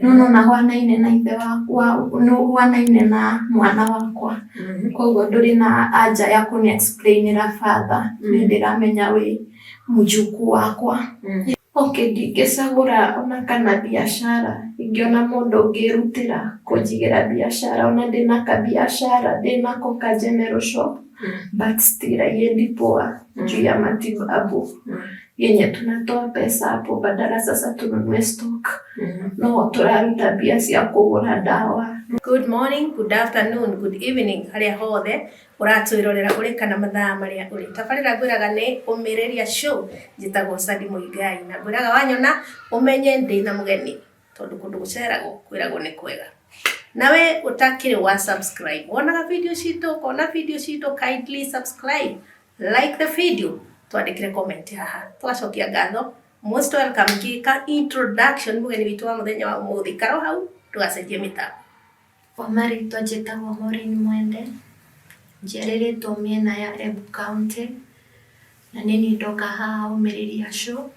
Nuno na hwanaine na ithe wakwa, hwanaine na mwana wakwa. Koguo nduri na anja ya kuni explainira father. Ndiramenya we mjukuu wakwa. Okay, ndingĩcagũra ona kana biashara. Ingĩona mũndũ ũngĩrutĩra kũnjigĩra biashara, ona ndĩna kabiashara, ndĩnako ka general shop, but still haiendi poa juu ya matibabu yenye tunatoa pesa hapo, badala sasa tununue stock. No turaruta bia cia kũgũra dawa. Good morning, good afternoon, good evening, haria hothe uratwirorera uri kana mathaa maria uri. Tabarĩra ngwĩraga nĩ Ũmĩrĩria Show, njĩtagwo Sadi Muigai, na ngwĩraga wanyona ũmenye ndĩna mũgeni, tondũ kũndũ gũceragwo kwĩragwo nĩ kwega. Nawe utakĩrĩ wa subscribe, wonaga video citũ, kona video citũ, kindly subscribe, like the video, twandĩkĩre comment haha, twacokia ngatho. Most welcome. Kika introduction mũgeni witũ wa mũthenya wa ũmũthĩ, karo hau tũgacenjia mĩtambo. Marĩtwa njĩtagwo Maureen Mwende, njiarĩrĩtwo mĩena ya Embu County, na nini ndoka haha Ũmĩrĩria Show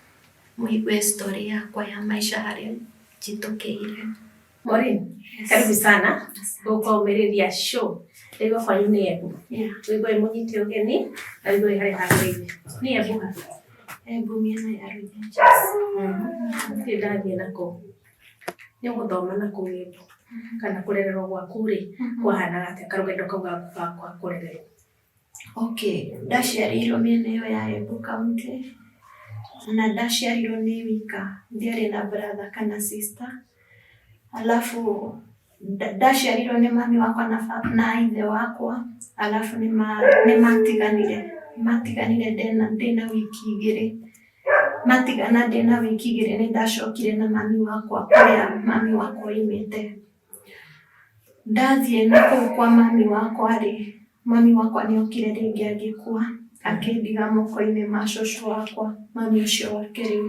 muigue story yakwa ya maisha harĩa njitũkĩire. Maureen, karibu sana kwa Ũmĩrĩria Show. Leo kwa nini Embu? Wewe mwenyiti ugeni na wewe hali hali ni Embu hapa. Embu mĩena ya Rũnyenjes. Ndathie nako nĩ gũthoma na kũgĩtwo kana kũrererwo gwaku rĩ kwahanaga atĩa karũgendo kau gaku ga kũrererwo? Okay, ndaciarirwo mĩena ĩyo ya Embu County, na ndaciarirwo nĩ wika, ndiarĩ na brother kana sister. Alafu ndaciarirwo nĩ mami wakwa na ithe wakwa, alafu matiganire ndĩna wiki igĩrĩ. Matigana ndĩna wiki igĩrĩ nĩ ndacokire na mami wakwa kũrĩa mami wakwa oimĩte. Ndathiĩ nakũu kwa mami wakwa rĩ, mami wakwa nĩokire rĩngĩ agĩkua, akĩndiga moko-inĩ ma cũcũ wakwa, mami ũcio wake rĩu.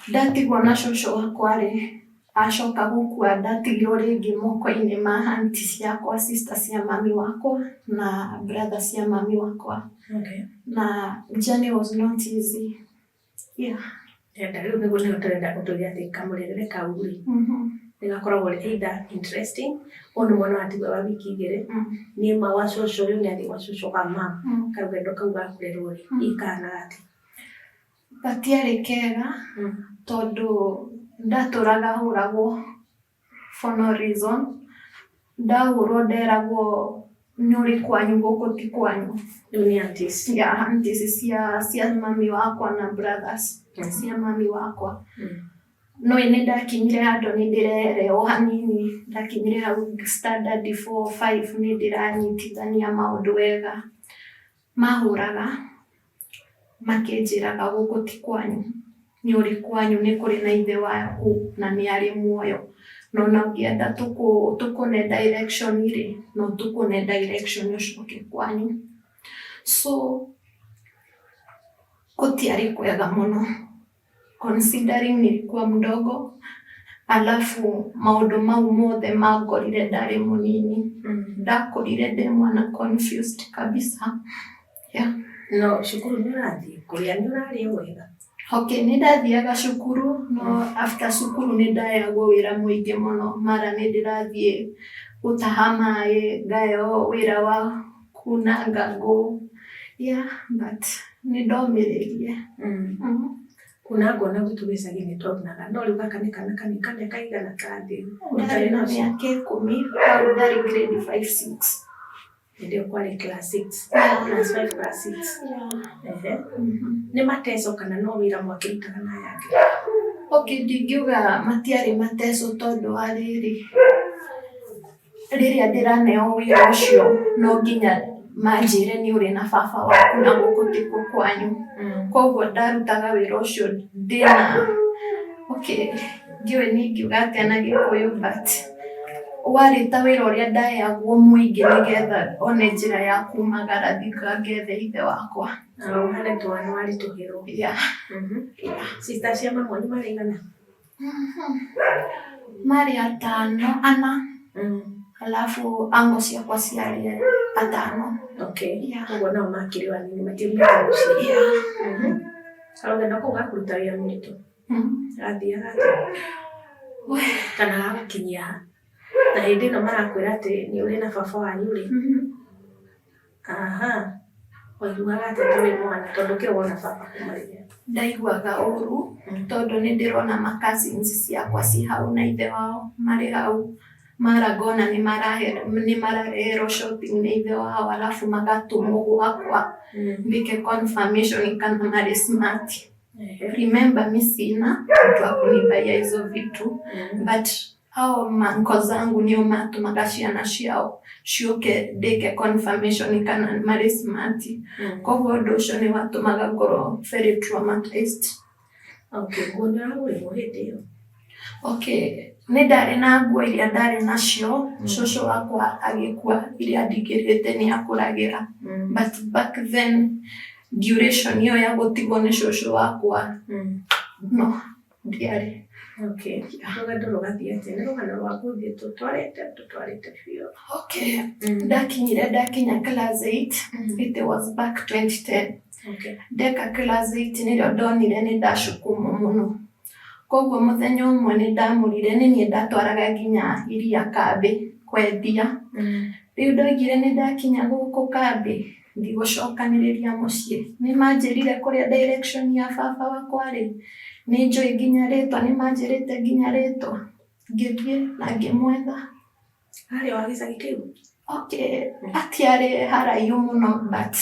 Ndatigwo na cũcũ wakwa rĩ, acoka gũkua, ndatigirwo rĩngĩ moko-inĩ ma aunti ciakwa, sister cia mami wakwa na brother cia mami wakwa. Okay. Na journey was not easy. Yeah. Rĩu nĩguo tũrenda gũtũria atĩ kamũrerere kau rĩ nĩgakoragwo rĩ either interesting, mũndũ mwana watigwo wa wiki igĩrĩ, nĩ ma wa cũcũ ũyũ nĩ athiĩ wa cũcũ wa mama, karũgendo kau ga kũrerwo rĩ ikahanaga atĩa? Gatiarĩ kega tondũ ndatũraga hũragwo for no reason. Ndahũrwo nderagwo nĩ ũrĩ kwanyu gũkũ ti kwanyu. Rĩu nĩ aunties? Yeah, aunties cia mami wakwa na brothers cia mami wakwa. No nĩ ndakinyire handũ nĩ ndĩrereo hanini, ndakinyire hau standard 4-5 nĩ ndĩranyitithania maũndũ wega. Mahũraga makĩnjĩraga gũkũ ti kwanyu, nĩ ũrĩ kwanyu, nĩ kũrĩ na ithe waku na nĩ arĩ muoyo. No na ũngĩenda tũkũne direction rĩ, no tũkũne direction ũcoke kwanyu. So gũtiarĩ kwega mũno considering nilikuwa mdogo, alafu maũndũ mau mothe mangorire ndarĩ mũnini. Ndakũrire ndĩ mwana confused kabisa. Yeah. No cukuru nĩ ũrathiĩ kũrĩa nĩ ũrarĩa wega? Okay, nĩ ndathiaga cukuru, no after cukuru nĩ ndaheagwo wĩra mũingĩ mũno. Mara nĩ ndĩrathiĩ gũtaha maĩ, ngaheo wĩra wa kunanga ngũ. Yeah, but nĩ ndomĩrĩrie. Kunangwo na gwitũ gĩcagi-inĩ twonaga, no rĩu gaka nĩ kana kaigana kathĩ? Ndarĩ na mĩaka 10, hau ndarĩ grade 5-6. Ndio kwarĩ class 6, class 5, class 6. Nĩ mateso kana no wĩra mwakĩrutaga na yake? Okay, ndingiuga matiarĩ mateso tondũ wa rĩrĩ, rĩrĩa ndĩraneo wĩra ũcio no nginya manjĩre nĩ ũrĩ na baba waku na gũkũ ti kwanyu. Koguo ndarutaga wĩra ũcio ndĩna, okay, ndiũĩ ningiuga atĩa na Gĩkũyũ, but warĩ ta wĩra ũrĩa ndaheagwo mũingĩ nĩgetha one njĩra ya kumagara thiĩ ngethe ithe wakwa. Ũhane twana waritũhĩrwo? Yeah. Sister cia mama nĩ marĩigana? Marĩ 5, alafu ango ciakwa ciarĩ 5. Okay. Yeah. Koguo nao makĩrĩ wanini matiumĩte mũciĩ? Yeah. Karugendo kau gakuruta wĩra mũritũ gathiaga kana gagũkinyia na hĩndĩ ĩno marakwĩra atĩ nĩ ũrĩ na baba wanyu rĩ waiguaga atĩa ta wĩ mwana tondũ ũkĩrĩ wona baba kuma rĩrĩa? Ndaiguaga ũru tondũ nĩ ndĩrona ma cousins ciakwa ci hau na ithe wao marĩ hau maragona nĩ marareherwo shopping nĩ ithe wao alafu magatũmwo gwakwa mbike confirmation kana marĩ smart. Remember mimi sina mtu wa kunibaia hizo vitu but hao manko zangu nio matumaga ciana ciao ciũke ndĩke confirmation kana marĩ smart. Koguo ũndũ ũcio nĩ watũmaga ngorwo very traumatized. Okay, nguo nĩũragũrĩrwo hĩndĩ ĩyo? Okay, nĩ ndarĩ na nguo iria ndarĩ nacio cũcũ wakwa agĩkua iria ndingĩrĩte nĩ akũragĩra but back then duration ĩyo ya gũtigwo nĩ cũcũ wakwa no ndiarĩ. Okay, rũgendo rũgathiĩ atĩa? Nĩ rũgano rwa gũthiĩ tũtwarĩte biũ? Okay, ndakinya class 8 it was back 2010. Okay. Ndeka class 8 nĩrĩo ndonire nĩ ndacukuma mũno. Koguo mũthenya ũmwe nĩ ndamũrire nĩ niĩ ndatwaraga nginya iria kambĩ kwendia. Rĩu ndoigire nĩ ndakinya gũkũ kambĩ ndigũcokanĩrĩria mũciĩ. Nĩ manjĩrire kũrĩa direction ya baba wakwa rĩ nĩ njũĩ nginya rĩtwa nĩ manjĩrĩte nginya rĩtwa ngĩthiĩ na ngĩmwetha. Harĩ wa gĩcagi kĩu? Okay, atiarĩ haraihu mũno but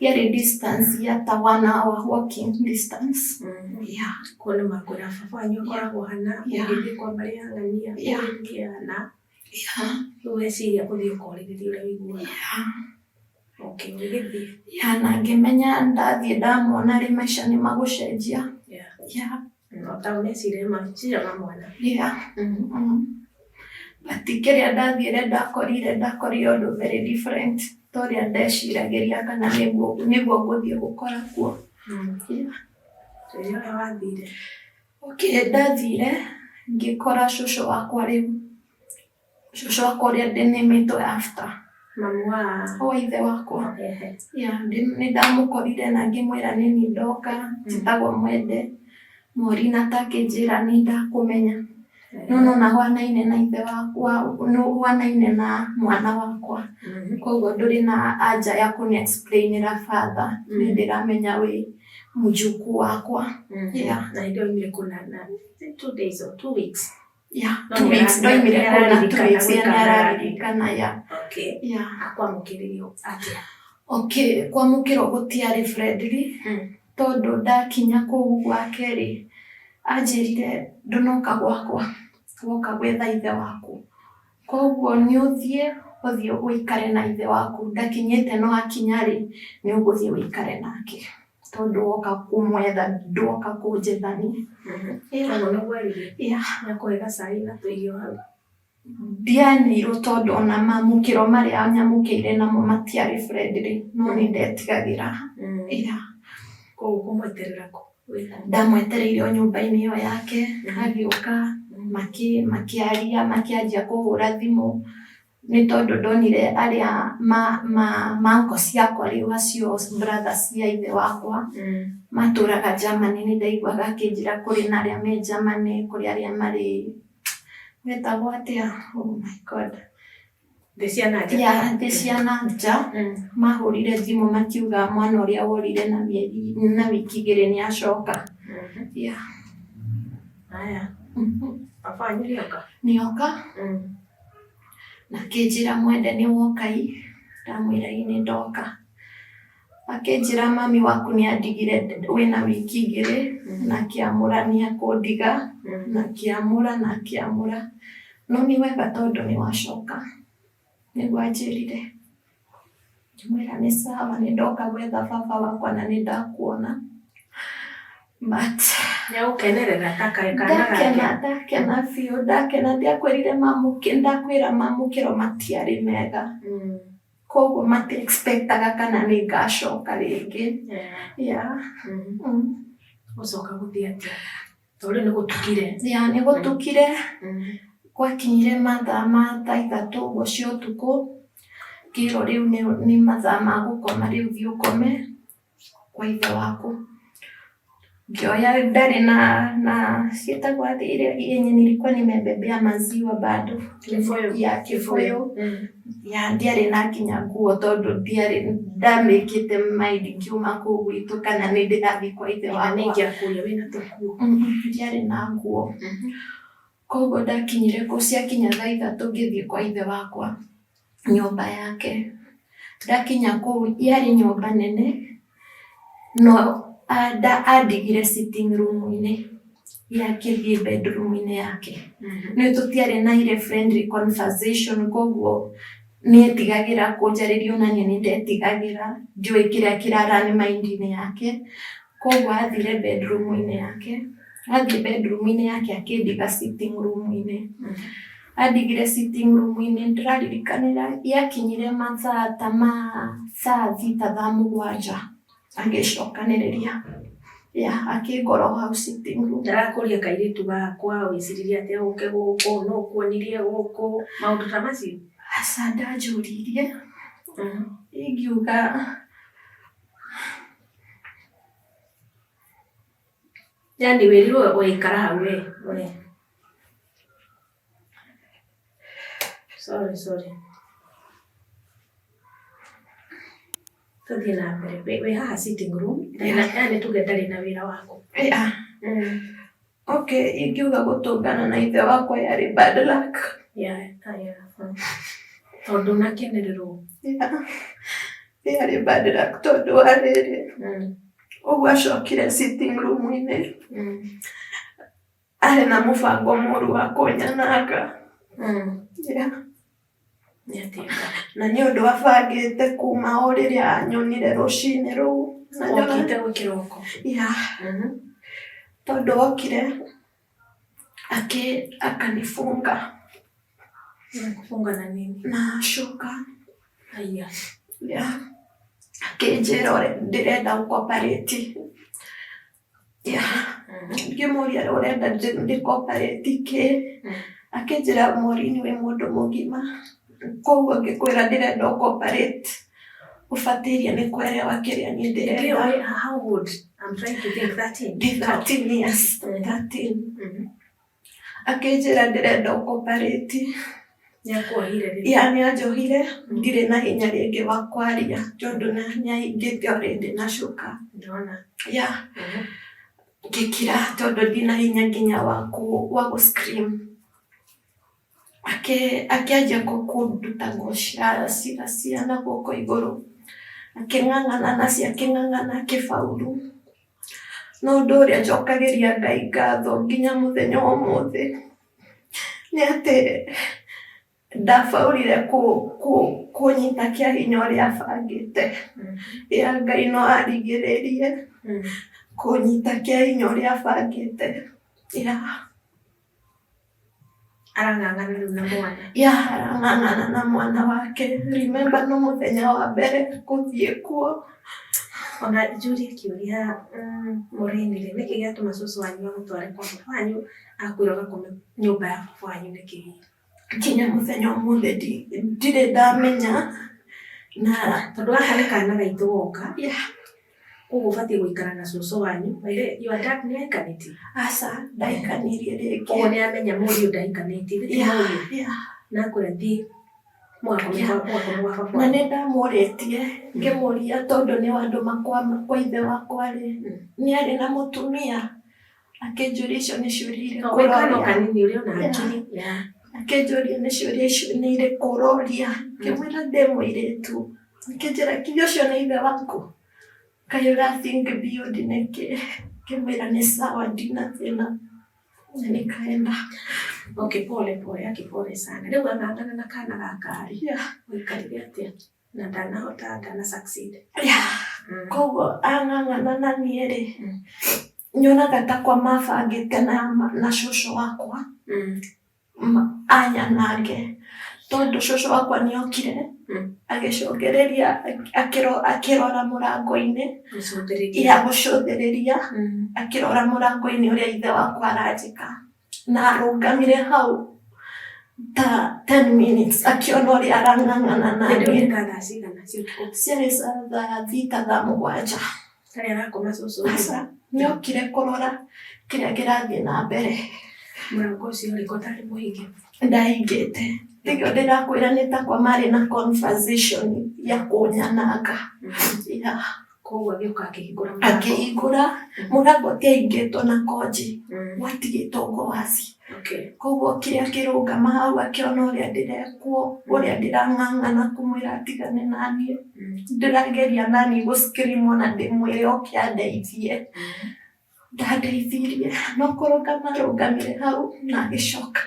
yarĩ distance ya ta 1 hour walking distance. Yeah. Kuona makwĩra baba wanyu akoragwo hana ũgĩthiĩ kwa mbarĩ ya ng'ania kũrĩkiana. Rĩu weciria gũthiĩ ũkorĩrĩria ũrĩa wĩiguaga. Okay, ũgĩthiĩ. Na ngĩmenya ndathiĩ ndamwona rĩ maica nĩ magũcenjia. Ta ũneciria meciria ma mwana. But kĩrĩa ndathiĩre ndakorire ũndũ very different torĩa ndeciragĩria kana nĩguo ngũthiĩ gũkora kuo. Rĩrĩa wathire? Okay, ndathire ngĩkora cũcũ wakwa rĩu. Cũcũ wakwa ũrĩa ndĩnĩmĩtwo after. Mamu wa ithe wakwa. Nĩ ndamũkorire na ngĩmwĩra nĩ niĩ ndoka njĩtagwo Mwende. Morina ta akĩnjĩra nĩ ndakũmenya. No hwanaine na ithe wakwa, hwanaine na mwana wakwa. Koguo ndũrĩ na anja ya kũnĩ explainĩra father. Nĩ ndĩramenya wĩ mũjukuu wakwa. Na hĩndĩ ĩyo oimire kũna 2 days or 2 weeks? 2 weeks ndoimire kũna 2 weeks ya nĩararirikana. Okay. Akwamũkĩrĩrio atĩa? Okay, kwamũkĩrwo gũtiarĩ friendly tondũ ndakinya kũu gwake rĩ anjĩrire ndũnoka gwakwa woka gwetha ithe waku. Koguo nĩ ũthiĩ ũikare na ithe waku. Ndakinyĩte no akinya rĩ nĩ ũgũthiĩ ũikare nake tondũ woka kũmwetha ndoka kũnjethania. Nĩakũhe gacai na tũirio hau? Ndianĩirwo tondũ ona mamũkĩro marĩa nyamũkĩire namo matiarĩ friendly no nĩ ndetigagĩra. Koguo kũmweterera kũ? Ndamwetereire nyũmba-inĩ ĩyo yake agĩũka makĩaria makĩanjia kũhũra thimũ nĩ tondũ ndonire arĩa manko ciakwa rĩu acio brothers cia ithe wakwa matũraga Germany. Nĩ ndaiguaga akĩnjĩra kũrĩ na arĩa me Germany kũrĩ arĩa marĩ metagwo atĩa? Oh my God. Thĩ cia nanja. Mahũrire thimũ makiuga mwana ũrĩa worire na wiki 2 nĩ acoka. Baba wanyu nĩoka? Nĩoka. Na akĩnjĩra Mwende nĩ woka ii? Ndamwĩra ii nĩ ndoka. Akĩnjĩra mami waku nĩ andigire wĩna wiki 2 na akĩamũra nĩ akũndiga na akĩamũra no nĩ wega tondũ nĩ wacoka. Nĩguo anjĩrire. Ngĩmwĩra nĩ sawa nĩ ndoka gwetha baba wakwa na nĩ ndakuona. But nĩagũkenerera ta kana gake? Ndakena biũ, ndakena. Ndiakwĩrire ndakwĩra mamũkĩro matiarĩ mega. Koguo mati expectaga kana nĩ ngacoka rĩngĩ. Gũcoka gũthiĩ atĩa? Tondũ nĩ gũtukire? Nĩ gũtukire. Gwakinyire mathaa ma thaa 3 ũguo cia ũtukũ ngĩrwo rĩu nĩ mathaa ma gũkoma rĩu thiĩ ũkome kwa ithe waku. ngioya ndari na sitagwa ile yenye nilikuwa nimebebea maziwa bado kifoyo ya ndiari na kinya nguo tondu ndiari ndamikite maidi ngiuma kuu gwitu kana ni ndirathi kwa ithe wakwa ndiari na nguo koguo ndakinyire kuu ciakinya thaa 3 ngithii kwa ithe wakwa nyumba yake ndakinya kuu yari nyumba nene no andigire sitting room-ini yakithii bedroom-ini yake ni tutiari na ile friendly conversation koguo nietigagira kunjariria onania ni ndetigagira njui kiria kirarani mind-ini yake koguo athire bedroom-ini yake akindiga sitting room-ini andigire sitting room-ini ndiraririkanira yakinyire mathaa ta ma saa 6:07 agicokaniriria akingora hau sitting room ndarakuria kairitu gakwa wiciririe atia uke guku no kuonirie guku maundu ta macio asa ndanjuririe ingiuga yani wirirwe uikara hau we sorry tuthie na mbere we haha sitting room yani tuge ndari na wira wako okay ingiuga gutungana na ithe wakwa yari bad luck tondu nakenererwo yari bad luck tondu ariri uguo acokire sitting room-ini ari na mubango muru wa kunyananga na ni undu abangite kuma o riria anyonire rucini ruu okite gwikiroko tondu okire akanifunga kufunga na nini na shuka haya akinjira ndirenda gukopareti ngimuria urenda ndikopareti ki akinjira morini we mundu mugima koguo ngikwira ndirenda gukopareti ufatiria ni kwerewa kiria ni ndirenda. How old? I'm trying to think. 13 years 13 akinjira ndirenda gukopareti yani anjohire ndire na hinya ringi wa kwaria tondu na nyaingite already na shuka ndona ngikira tondu ndina hinya nginya wa gu scream akianjia kunduta ngocia na guoko iguru aking'ang'ana nacio aking'ang'ana akifaulu no undu uria njokagiria Ngai ngatho nginya muthenya wa umuthi ni ati ndafaulire kunyita kia hinya uria abangite Ngai no arigiririe kunyita kia hinya uria abangite arang'ang'ana na mwana wake. Remember no muthenya wa mbere kuthie kuo ona Julia kiuria murinire niki giatuma cucu wanyu agutware kwa wanyu akwiraga kume nyumba ya wanyu niki kinya muthenya umuthi ndire ndamenya na tondu gaka ni kana gaitu goka koguo ubatie guikara na cucu wanyu your dad ni aikaniti asa ndaikanirie ringi koguo ni amenya muri ndaikaniti na kurethi na nindamuritie ngimuria tondu ni wandu kwa ithe wakwa ri ni ari na mutumia akinjuria icio ni ciuria kanini uri ona akiri akinjuria ni ciuria icio ni iri kuroria ngimwira ndi muiritu akinjira kinya ucio ni ithe waku kai urathink beyond niki ngimwira ni sawa ndina thina nikaenda. Okay, pole akipole sana. Riu ang'ang'ana na kana gakari wikarire atia na ndana succeed koguo ang'ang'ana na niĩ ri nyonaga ta kwa mabangĩte na cucu wakwa anyanange tondu cucu wakwa niokire agicokereria akirora murango-ini gucuthiriria akirora murango-ini uria ithe wakwa aranjika na arungamire hau ta 10 minutes akiona uria arang'ang'ana na niĩ ciarĩ thaa 6:07 arakoma cucu Niokire kurora kiria kirathie na mbere. Mũrango ũcio ũrĩkũ ũtarĩ mũhinge? Ndahingĩte. Nĩkĩo ndĩrakwĩra nĩ ta kwa marĩ na conversation ya kũnyananga. Koguo agĩũka akĩhingũra mũrango. Akĩhingũra mũrango ũtiahingĩtwo na koji. Gwatigĩtwo ngwaci. Koguo kĩrĩa kĩrũngama hau akĩona ũrĩa ndĩrekwo, ũrĩa ndĩrang'ang'ana kũmwĩra atigane naniĩ. Ndĩrageria nani gũ scream ona ndĩmwĩre oke andeithie. Ndandeithirie no kũrũgama arũgamire hau na agĩcoka.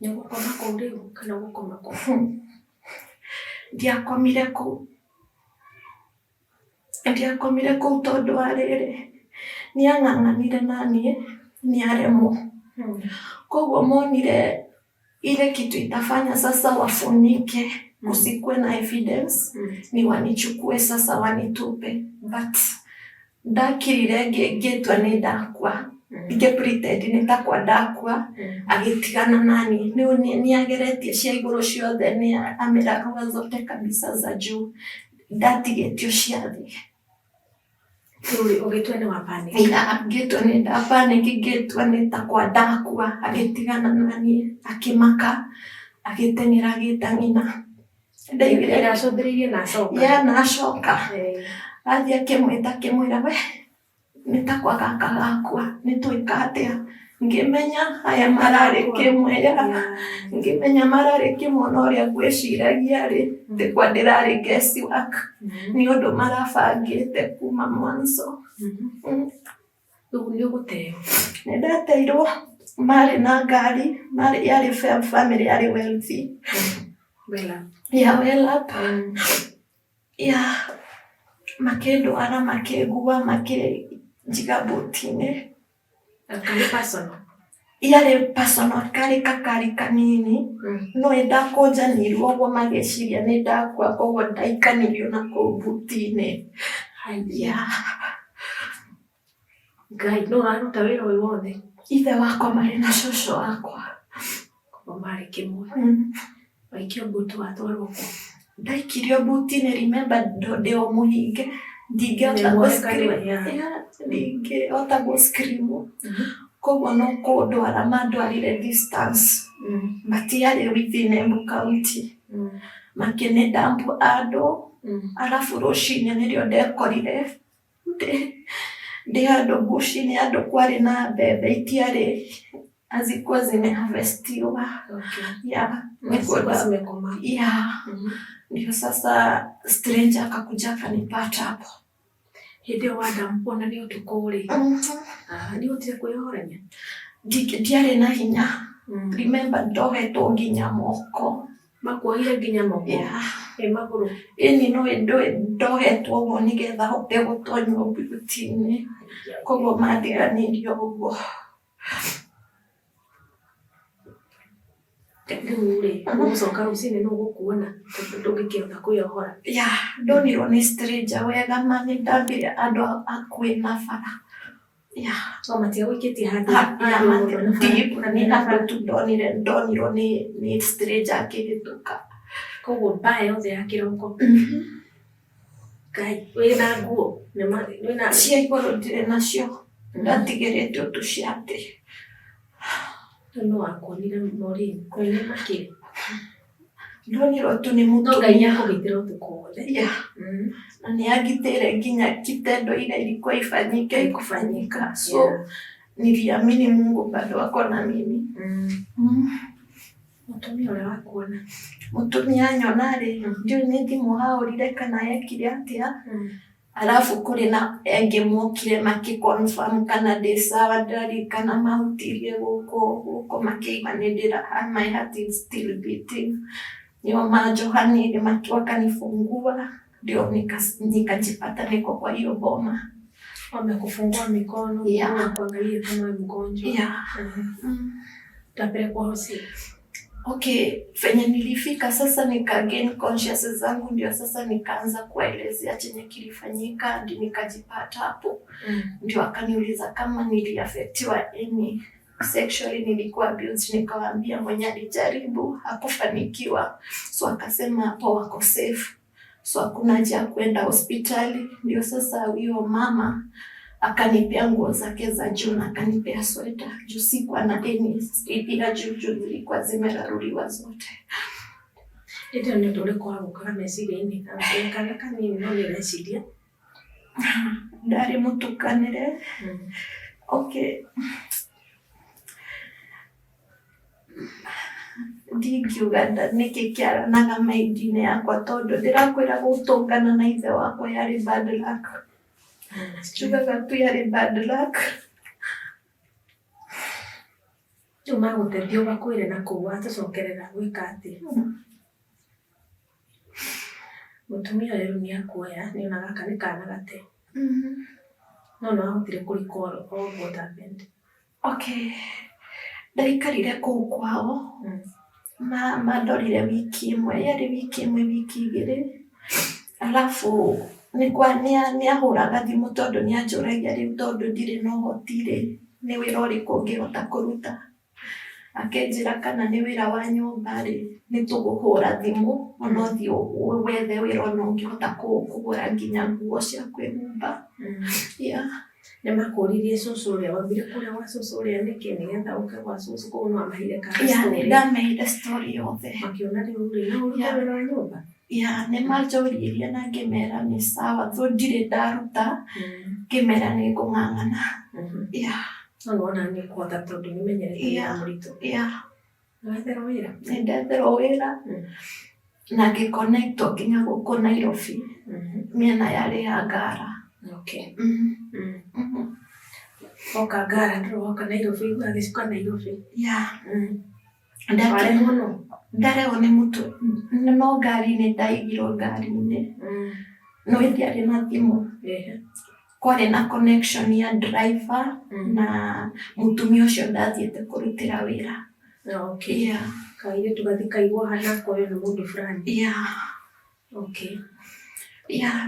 Nĩũgũkoma kũu rĩu kana ũgũkoma kũu? Ndiakomire kũu. Ndiakomire kũu tondũ wa rĩrĩ, nĩang'ang'anire naniĩ, nĩaremwo. Koguo monire ile kitu itafanya sasa wafunike kusikwe na evidence ni wanichukue sasa wanitupe. But ndakirire ngĩtwa nĩ ndakua. Ngĩpretend nĩ ta kwa ndakua agĩtigana nani. Nĩageretie cia igũrũ ciothe, nĩamerarua zote kabisa za juu. Ndatigĩtio cia thĩ. Ũgĩtua nĩ wa panic? Ngĩtua nĩ ndapanic, ngĩtua nĩ ta kwa ndakua. Agĩtigana nani, akĩmaka, agĩteng'era agĩta nyina. Iracũthĩrĩirie na acoka? Na acoka. Athiĩ akĩmwĩta akĩmwĩra we nĩ ta kwa gaka gakua, nĩtwĩka atĩa? Ngĩmenya aya mararĩ kĩmwe. Ngĩmenya mararĩ kĩmwe na ũrĩa ngwĩciragia rĩ, ndĩkwa ndĩrarĩ guesswork. Nĩ ũndũ marabangĩte kuma mwanzo. Rĩu nĩũgũteyo? Nĩndateirwo. Marĩ na ngari, yarĩ family yarĩ wealthy. Well up. Makĩndwara, makĩngua, makĩnjiga buti-inĩ. Karĩ personal? Yarĩ personal, karĩ kakari kanini. No ndakũnjanirwo ũguo magĩciria nĩ ndakua, koguo ndaikanirio na kũu buti-inĩ. Ngai, no ũraruta wĩra ũyũ wothe? Ithe wakwa marĩ na cũcũ wakwa. Koguo marĩ kĩmwe. Waikio buti watwarwo kũ? Ndaikirio buti-inĩ, remember ndĩ o mũhinge. Ndingĩhota gũ-scream. Koguo no kũndwara mandwarire distance. Matiarĩ within Embu County. Makĩnĩ dump andũ. Alafu rũcinĩ nĩrĩo ndekorire ndĩ handũ bush-inĩ, andũ kwarĩ na mbembe itiarĩ, hazikuwa zimeharvestiwa. Ndio sasa stranger akakuja akanipata hapo. Hĩndĩ ĩyo wadampwo na nĩ ũtukũ rĩ? Nĩũhotire kwĩyorania? Ndiarĩ na hinya. Remember ndohetwo nginya moko. Makuohire nginya moko? Magũrũ? Ĩni no ndohetwo ũguo nĩgetha hote gũtonywo buti-inĩ. Koguo mandiganirio ũguo. Rĩu rĩ, ũgũcoka rũcinĩ nĩ ũgũkuona tondũ ndũngĩkĩhota kwĩyohora? Ndonirwo nĩ stranger wega ma nĩndambire andũ akuĩ na bara. O matiagũikĩtie handũ deep, na nĩ handũ tu ndonirwo nĩ stranger akĩhĩtũka. Koguo mbaa yothe ya kĩroko? Ngai, wĩna nguo? Cia igũrũ ndirĩ nacio. Ndatigĩrĩte tu cia thĩ. No wakuonire Maureen, kwĩna makĩrĩ? Ndonirwo tu nĩ mũtumia. No Ngai nĩakũgitĩra ũtukũ wothe? Na nĩangitĩire nginya kitendo ile ilikuwa ifanyike ikufanyika. So niliamini Mungu bado ako na mimi. Mũtumia ũrĩa wakuona? Mũtumia nyona rĩ, ndiũĩ nĩ ndĩmũhaũrire kana ekire atĩa. Alafu kũrĩ na engĩ mokire makĩ-confirm kana ndĩ sawa, ndarikana mahutirie gũkũ makĩiga nĩndĩra, my heart is still beating. Ndio majohani wakanifungua, ndio nikajipata niko kwa hiyo boma. Wamekufungua mikono, kuangalia kama wewe mgonjwa. Utapelekwa hospitali? Okay, venye nilifika sasa nika gain conscious zangu, ndio sasa nikaanza kuelezea chenye kilifanyika, ndio nikajipata hapo. Ndio akaniuliza kama niliaffectiwa sexually, nilikuwa abused. Nikawaambia mwenye alijaribu hakufanikiwa, so akasema hapo wako safe, so hakuna haja ya kwenda hospitali. Ndio sasa huyo mama akanipea nguo zake za juu na akanipea sweta juu sikuwa na any ila juu zilikuwa zimeraruliwa zote. Ndio ndio tulikuwa gukora meciria-inĩ kana kanini no nĩũreciria ndarĩ mũtukanĩre. Okay, ndingiuga nĩkĩ kĩaranaga maindi-inĩ yakwa tondũ ndĩrakwĩra gũtũngana na ithe wakwa yarĩ bad luck. Njugaga tu yarĩ bad luck. Rĩu magũteithia ũgakwĩre na kũu watũcokerera gwĩka atĩ mũtumia ũyũ nĩakuoya nĩona gaka nĩ kana gate no nĩwahotire kũrecall all what happened? Okay, ndaikarire kũu kwao mandorire wiki ĩmwe, yarĩ wiki ĩmwe wiki igĩrĩ, alafu nĩahũraga thimũ tondũ nĩanjũragia rĩu tondũ ndirĩ na ũhoti-rĩ nĩ wĩra ũrĩkũ ũngĩhota kũruta, akenjĩra kana nĩ wĩra wa nyũmba-rĩ nĩtũgũhũra thimũ ona ũthiĩ wethe wĩra ona ũngĩhota kũgũra nginya nguo cia kwĩhumba. Nĩmakũririe cũcũ ũrĩa wathire kũrĩa gwa cũcũ ũrĩa nĩkĩ nĩgetha ũke gwa cũcũ kũu nĩwamaheire story? Nĩndameire story yothe. Makiona rĩu rĩ no ũrute wĩra wa nyũmba? Nĩmanjũririe na ngĩmera nĩ sawa though ndirĩ ndaruta, ngĩmera nĩngũng'ang'ana. No nĩwona nĩũkũhota tondũ nĩũmenyerete wĩra mũritũ. Nĩwetherwo wĩra? Nĩndetherwo wĩra na ngĩconnectwo nginya gũkũ Nairobi mĩena yarĩ ya Ngara. Okay. Oka Ngara ndĩroka Nairobi agĩcuka Nairobi. Ndarehwo nĩ mũtwe no ngari-inĩ ndaigirwo ngari-inĩ no ndiarĩ na thimũ. Kwarĩ na connection ya driver na mũtumia ũcio ndathiĩte kũrutĩra wĩra. Kairĩtu gathi kaigwo hana koyo nĩ mũndũ fulani.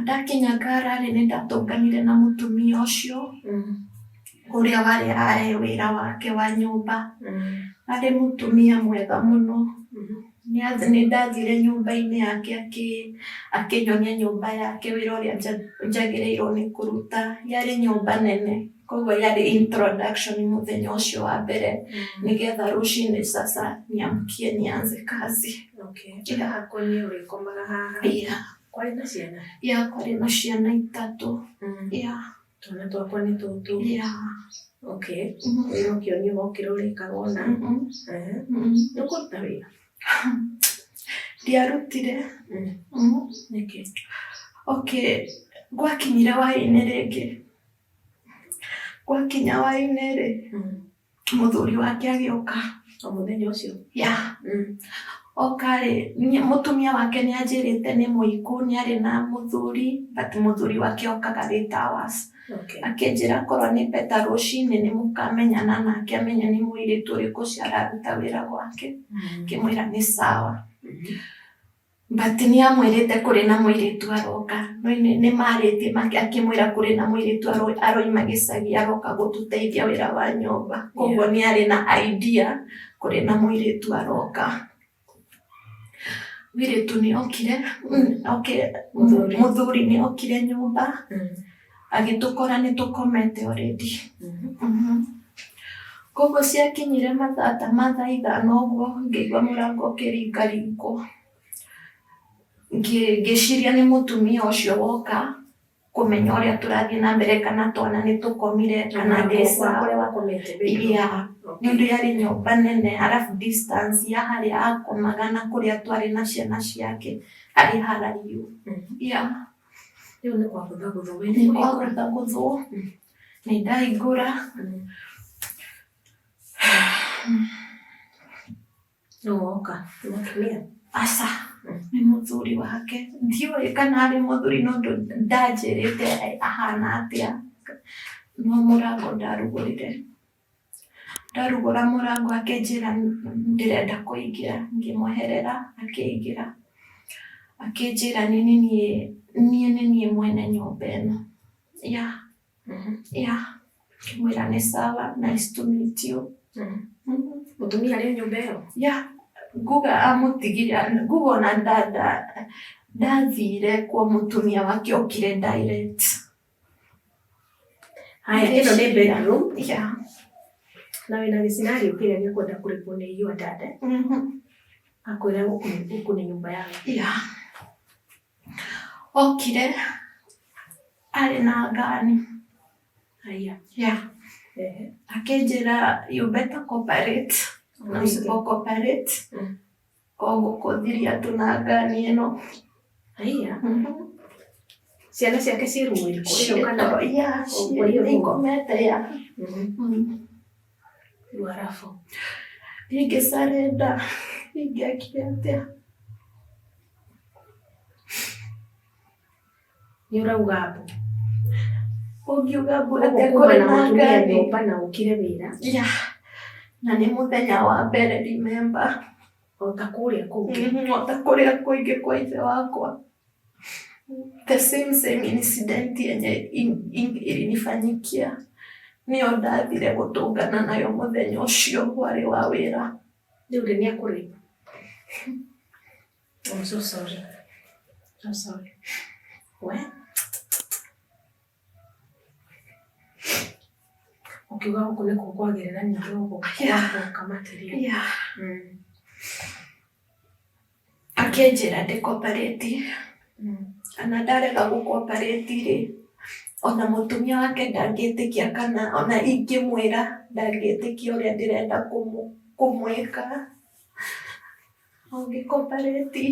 Ndakinya Ngara-rĩ nĩndatũnganire na mũtumia ũcio ũrĩa warĩ ahe wĩra wake wa nyũmba. Arĩ mũtumia mwega mũno. Nĩndathire nyũmba-inĩ yake akĩnyonia nyũmba yake wĩra ũrĩa njagĩrĩirwo nĩ kũruta. Yarĩ nyũmba nene koguo yarĩ introduction mũthenya ũcio wa mbere nĩgetha rũcinĩ sasa niamkie nianze kazi. Kwenye ũrĩkomaga haha? Kwarĩ na ciana? Kwarĩ na ciana 3. Twana twakwa nĩ tũtũ. Wĩra ũkĩo nĩwokĩra ũrĩkaga ona? Nĩũkũruta wĩra? Ndiarutire. Nĩkĩ? Gwakinyire hwaĩ-inĩ rĩngĩ. Gwakinya hwaĩ-inĩ-rĩ mũthuri wake agĩũka. O mũthenya ũcio? Oka-rĩ mũtumia wake nĩanjĩrĩte nĩ mũiku nĩarĩ na mũthuri but mũthuri wake okaga late hours. Akĩnjĩra korwo nĩ beta rũcinĩ nĩmũkamenyana nake amenye nĩ mũirĩtu ũrĩkũ ũcio araruta wĩra gwake. Ngĩmwĩra nĩ sawa. But nĩamwĩrĩte kũrĩ na mũirĩtu aroka. Nĩmarĩtie akĩmwĩra kũrĩ na mũirĩtu aroima gĩcagi aroka gũtũteithia wĩra wa nyũmba. Koguo nĩarĩ na idea kũrĩ na mũirĩtu aroka. Mũirĩtu nĩokire, mũthuri nĩokire nyũmba agĩtũkora nĩtũkomete already. Koguo ciakinyire mathaa ta 5 ũguo ngĩigua mũrango ũkĩringaringwo. Ngĩciria nĩ mũtumia ũcio woka kũmenya ũrĩa tũrathiĩ na mbere kana twana nĩtũkomire kana ndĩ sawa. Nĩũndũ yarĩ nyũmba nene alafu distance ya harĩa akomaga na kũrĩa twarĩ na ciana ciake harĩ haraihu. Rĩu nĩ kwagũthagũthwo? Nĩ kwagũthagũthwo. Nĩndahingũra. Nũ woka? Nĩ mũtumia? Aca, nĩ mũthuri wake. Ndiũĩ kana arĩ mũthuri no ndanjĩrĩte ahana atĩa. No mũrango ndarugũrire. Ndarugũra mũrango akĩnjĩra ndĩrenda kũingĩra. Ngĩmweherera akĩingĩra. Akĩnjĩra niĩ nĩ niĩ mwene nyũmba ĩno. Ngĩmwĩra nĩ sawa, nice to meet you. Mũtumia arĩ nyũmba ĩyo? Nguga amũtigira, nguga ona ndathire kwa mũtumia wake okire direct. Haya, ĩno nĩ bedroom. Yeah. Na wĩna gĩcinario kĩrĩa gĩkwenda kũrĩpwo nĩ inyuĩ dade. Akwĩra gũkũ nĩ nyũmba yaku. Yeah. Okire arĩ na ngani. Haya. Yeah. Akĩnjĩra you better cooperate. Na usipo cooperate. Ũgũkũthiria tu na ngani ĩno. Haya. Ciana ciake ciĩ rumu ĩrĩkũ? Yeah, nĩikomete ya. Rĩu arabu Ingĩcarenda ingĩakire atĩa? Nĩ ũrauga mbu? Ũngiuga mbu atĩa kũrĩ na ngari? Nyũmba na ũkire wĩra. Yeah. Na nĩ mũthenya wa mbere remember. O ta kũrĩa kũngĩ. O ta kũrĩa kũingĩ kwa ithe wakwa. The same incident yenye ilinifanyikia. Nĩyo ndathire gũtũngana nayo mũthenya ũcio warĩ wa wĩra. Rĩu nĩ akũrĩha. I'm so sorry. So sorry. We? Ukiuga gũkũ nĩkuo kwagĩrĩra ningĩ gũkũ kamakĩria. Yeah. Akĩnjĩra ndĩcooperate. Ana ndarega gũcooperate-rĩ, ona mũtumia wake ndangĩtĩkia kana ona ingĩmwĩra ndangĩtĩkia ũrĩa ndĩrenda kũmwĩka. Ũngĩcooperate.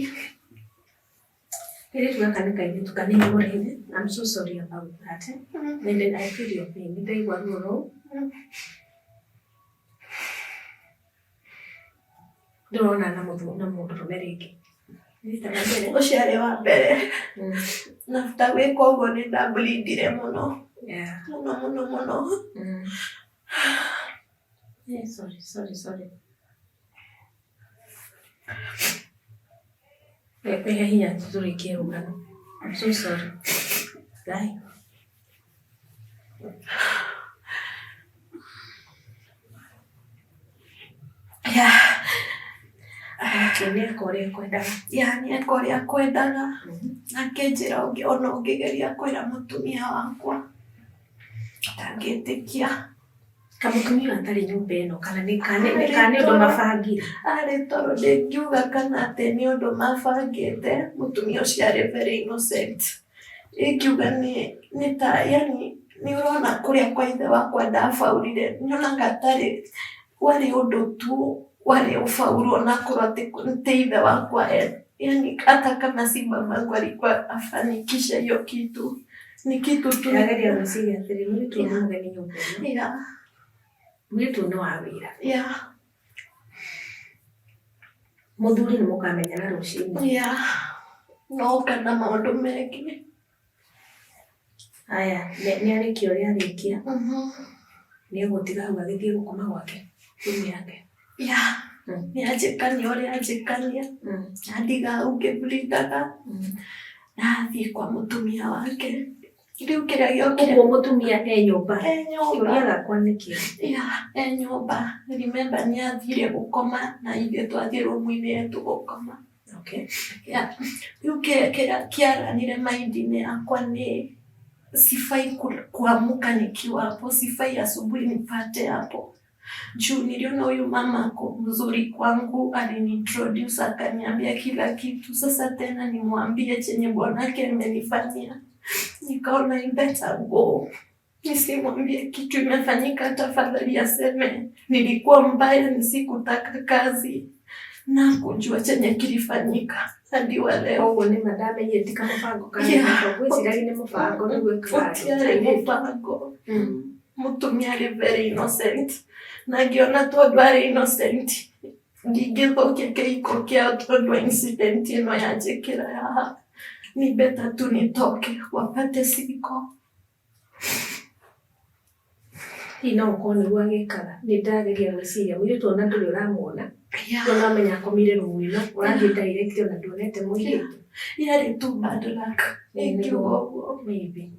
Kairĩtu gaka nĩ kairĩtu kanini mũrĩithi. I'm so sorry about that. And I feel your pain. Nĩndaigua ruo rũu. Ndĩrona na mũndũrũme rĩngĩ. Ũcio arĩ wa mbere. Na after gwĩka ũguo nĩndableedire mũno. Mũno. Yeah, sorry. Pehe hinya tũrĩkie rũgano. I'm so sorry. Guy. Yeah. Nĩeka ũrĩa ekwendaga. Yeah, nĩeka ũrĩa ekwendaga. Akĩnjĩra ona ũngĩgeria kwĩra mũtumia wakwa ndangĩtĩkia. Kamũtumia atarĩ nyũmba ĩno kana nĩ ũndũ mabangire? Arĩ tondũ ndĩngiuga kana atĩ nĩ ũndũ mabangĩte. Mũtumia ũcio arĩ very innocent. Ingiuga nĩ ta yani nĩ ũrona kũrĩa kwa ithe wakwa ndabaurire. Nyonaga tarĩ warĩ ũndũ tu warĩ ũbauru onakorwo atĩ ithe wakwa yani hata kama si mamangu alikuwa afanikisha hiyo kitu. Ni kitu tu. Yageria gwĩciria atĩrĩ mũirĩtu nĩ mũgeni nyũmba ĩno. Yeah. Mũirĩtu nĩ wa wĩra. Yeah. Mũthuri nĩ mũkamenyana rũciinĩ. Yeah. No kana maũndũ mengĩ. Aya, nĩ arĩkia ũrĩa arĩkia. Nĩ egũtiga hau agĩthiĩ gũkoma gwake. Rumu yake. Yeah. Nĩ anjĩkania ũrĩa anjĩkania. Andiga hau ngĩbleedaga. Nathiĩ kwa mũtumia wake. Rĩu kĩrĩa gĩokire. Ũguo mũtumia nyũmba. Kĩũria gakwa nĩ kĩĩ? Yeah, nyũmba. Remember nĩ athire gũkoma na ithuĩ twathiĩ rumu-inĩ yetu gũkoma. Okay. Yeah. Rĩu kĩrĩa kĩaranire mind-inĩ yakwa nĩ sifai kuamka nikiwa hapo, sifai asubuhi nipate hapo. Juu niliona huyu mama ako mzuri kwangu, aliniintroduce akaniambia kila kitu. Sasa tena nimwambie chenye bwanake amenifanyia. Nikaona I better go. Nisimwambie kitu imefanyika, tafadhali aseme nilikuwa mbaya, nisikutaka kazi na kujua chenye kilifanyika hadi wa leo. Ũguo nĩ madame yetika mũbango kana gwĩciragia nĩ mũbango nĩguo mũbango. Mũtumia arĩ very innocent. Na ngiona tondũ arĩ innocent ndingĩthũkia kĩhiko kĩao tondũ wa incident ĩno yanjĩkĩra haha. Ni better tu nitoke wapate siko. No ũkorwo nĩguo agĩkaga. Nĩ ndageria gwĩciria mũirĩtu ona ndũrĩ ũramuona. Ũramenya akomire rumu-ĩno, ũrathiĩ direct ona nduonete mũirĩtu. Yarĩ tu bad luck. Ingiuga ũguo. Maybe.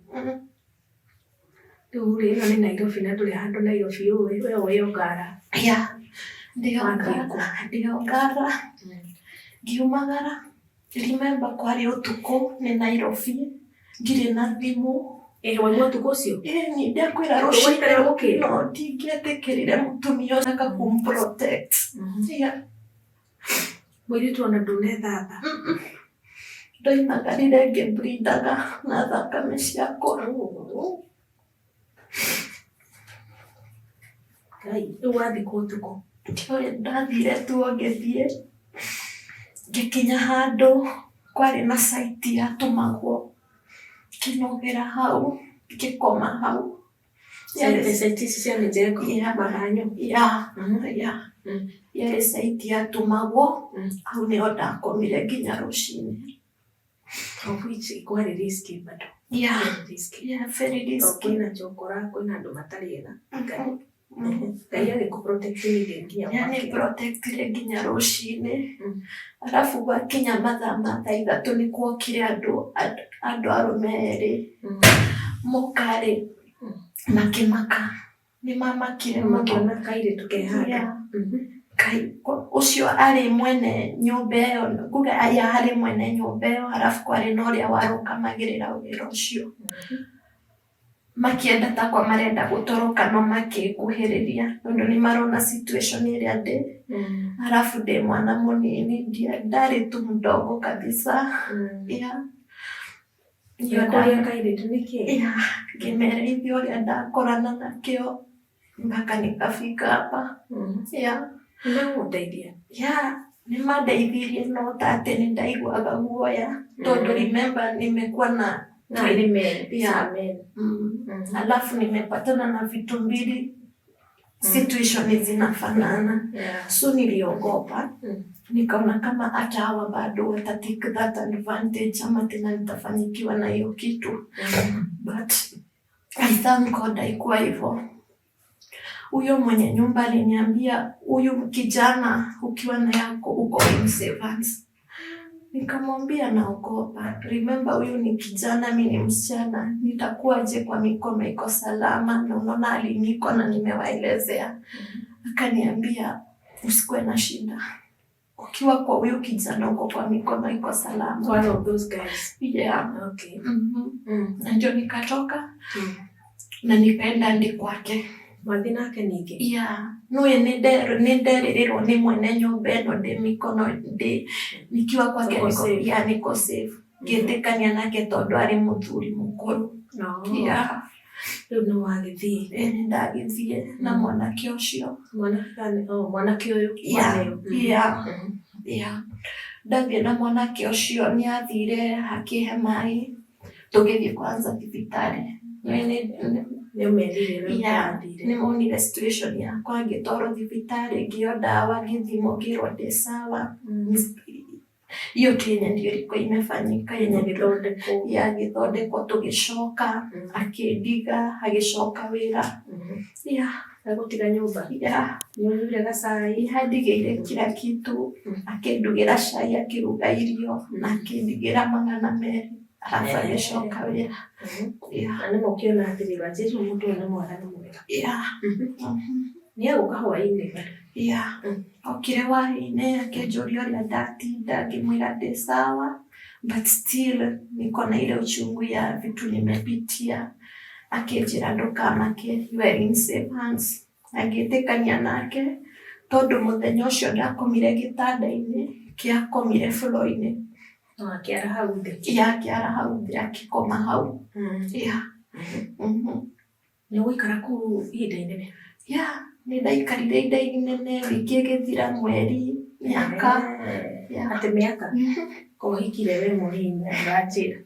Rĩu ĩno nĩ Nairobi na ndũrĩ handũ Nairobi ũĩ, we ũĩ Ongara. Yeah. Ndio Ongara. Ngiumagara. Remember kwarĩ ũtukũ nĩ Nairobi. Ndirĩ na thimũ. Waimwa tukocio. Ni ndakwira rucio no ndingĩetĩkĩrire mũtumia ũcio aka kumprotect. Mũirĩtu ona ndunethatha. Ndoimagarire ngĩblindaga na thakame ciakwa. Ngai, rĩu wathiĩ kũ ũtukũ? Ndiũĩ, ndathire tu ngĩthiĩ ngĩkinya handũ kwarĩ na site yatũmagwo, ngĩnogera hau ngĩkoma hau. Site ici cia mĩjengo mahanyo. Yarĩ site yatũmagwo, hau nĩho ndakomire nginya rũcinĩ. Which kwarĩ risky bado. Very risky. Kwĩna njokora, kwĩna andũ matarĩ ega. Ngai agĩkũprotectire nginya mwaki. Nĩprotectire nginya rũcinĩ. Arabu gwakinya mathaa ma thaa ithatũ nĩkuokire andũ arũme erĩ. Mokarĩ makĩmaka. Nĩmamakire makĩona kairĩtu ke handũ. Ũcio arĩ mwene nyũmba ĩyo, kuga arĩ mwene nyũmba ĩyo, arabu kwarĩ na ũrĩa warũgamagĩrĩra wĩra ũcio. Makienda takwa marenda gũtoroka no makĩnguhĩrĩria tondũ nĩmarona situation ĩrĩa ndĩ. Arabu ndĩ mwana mũnini, ndarĩ tu mdogo kabisa. Nĩkũrĩa kairĩtu nĩkĩ? Ngĩmerithia ũrĩa ndakorana nakĩo mpaka nikafika hapa. Nĩmagũteithia? Nĩmandeithirie no tate nĩndaiguaga guoya tondũ remember nimekuwa na alafu nimepatana na vitu mbili, situation zinafanana. So niliogopa, nikaona kama hata hawa bado wata take that advantage ama tena nitafanyikiwa na hiyo kitu. But I thank God haikuwa hivyo. Huyo mwenye nyumba aliniambia, huyu kijana ukiwa na yako uko in savings. Nikamwambia naogopa. Remember huyu ni kijana, mimi ni msichana. Nitakuwaje kwa mikono iko salama? Na unaona hali niko na nimewaelezea. Akaniambia usikuwe na shida. Ukiwa kwa huyu kijana uko kwa mikono iko salama. One of those guys. Okay. Na ndio nikatoka na nikaenda hadi kwake. Mwathi nake ningĩ? Noe nĩnderirĩrwo nĩ mwene nyũmba ĩno ndĩ mĩkono nikiwa kwake niko safe. Ngĩtĩkania nake tondũ arĩ mũthuri mũkũrũ. Rĩu nĩ wagĩthiĩ? Nĩndagĩthiĩ na mwanake ũcio. Mwanake ũyũ? Ndathiĩ na mwanake ũcio nĩathire akĩhe maĩ, tũgĩthiĩ kwanza thibitarĩ. Nĩmonire situation yakwa, ngĩtwarwo thibitarĩ, ngĩo ndawa, ngĩthimwo, ngĩrwo ndĩ sawa. Hiyo tu yenye ndio ilikuwa imefanyika, yenye gĩthondekwo, tũgĩcoka, akĩndiga, agĩcoka wĩra. Agũtiga nyũmba? Nĩũnyuire gacai? Andigĩire kila kitu, akĩndugĩra cai, akĩruga irio, na akĩndigĩra 200. Arabu agĩcoka wĩra. Na nĩmũkĩona atĩrĩrĩ Jesũ mũndũ ũyũ nĩ mwega nĩ mwega. Nĩegũka hwaĩ-inĩ? Okire hwaĩ-inĩ akĩnjũria ũrĩa ndatinda, ngĩmwĩra ndĩ sawa, but still niko na ile uchungu ya vitu nimepitia. Akĩnjĩra ndũkamake, you are in safe hands. Agĩtĩkania nake tondũ mũthenya ũcio ndakomire gĩtanda-inĩ, kĩakomire floor-inĩ. Akĩara hau thĩ? Akĩara hau thĩ, akĩkoma hau. Nĩũgũikara kũu ihinda inene? Nĩndaikarire ihinda inene, wiki ĩgĩthira, mweri, mĩaka. Atĩ mĩaka? Kũhikire wĩ mũnini ũranjĩra.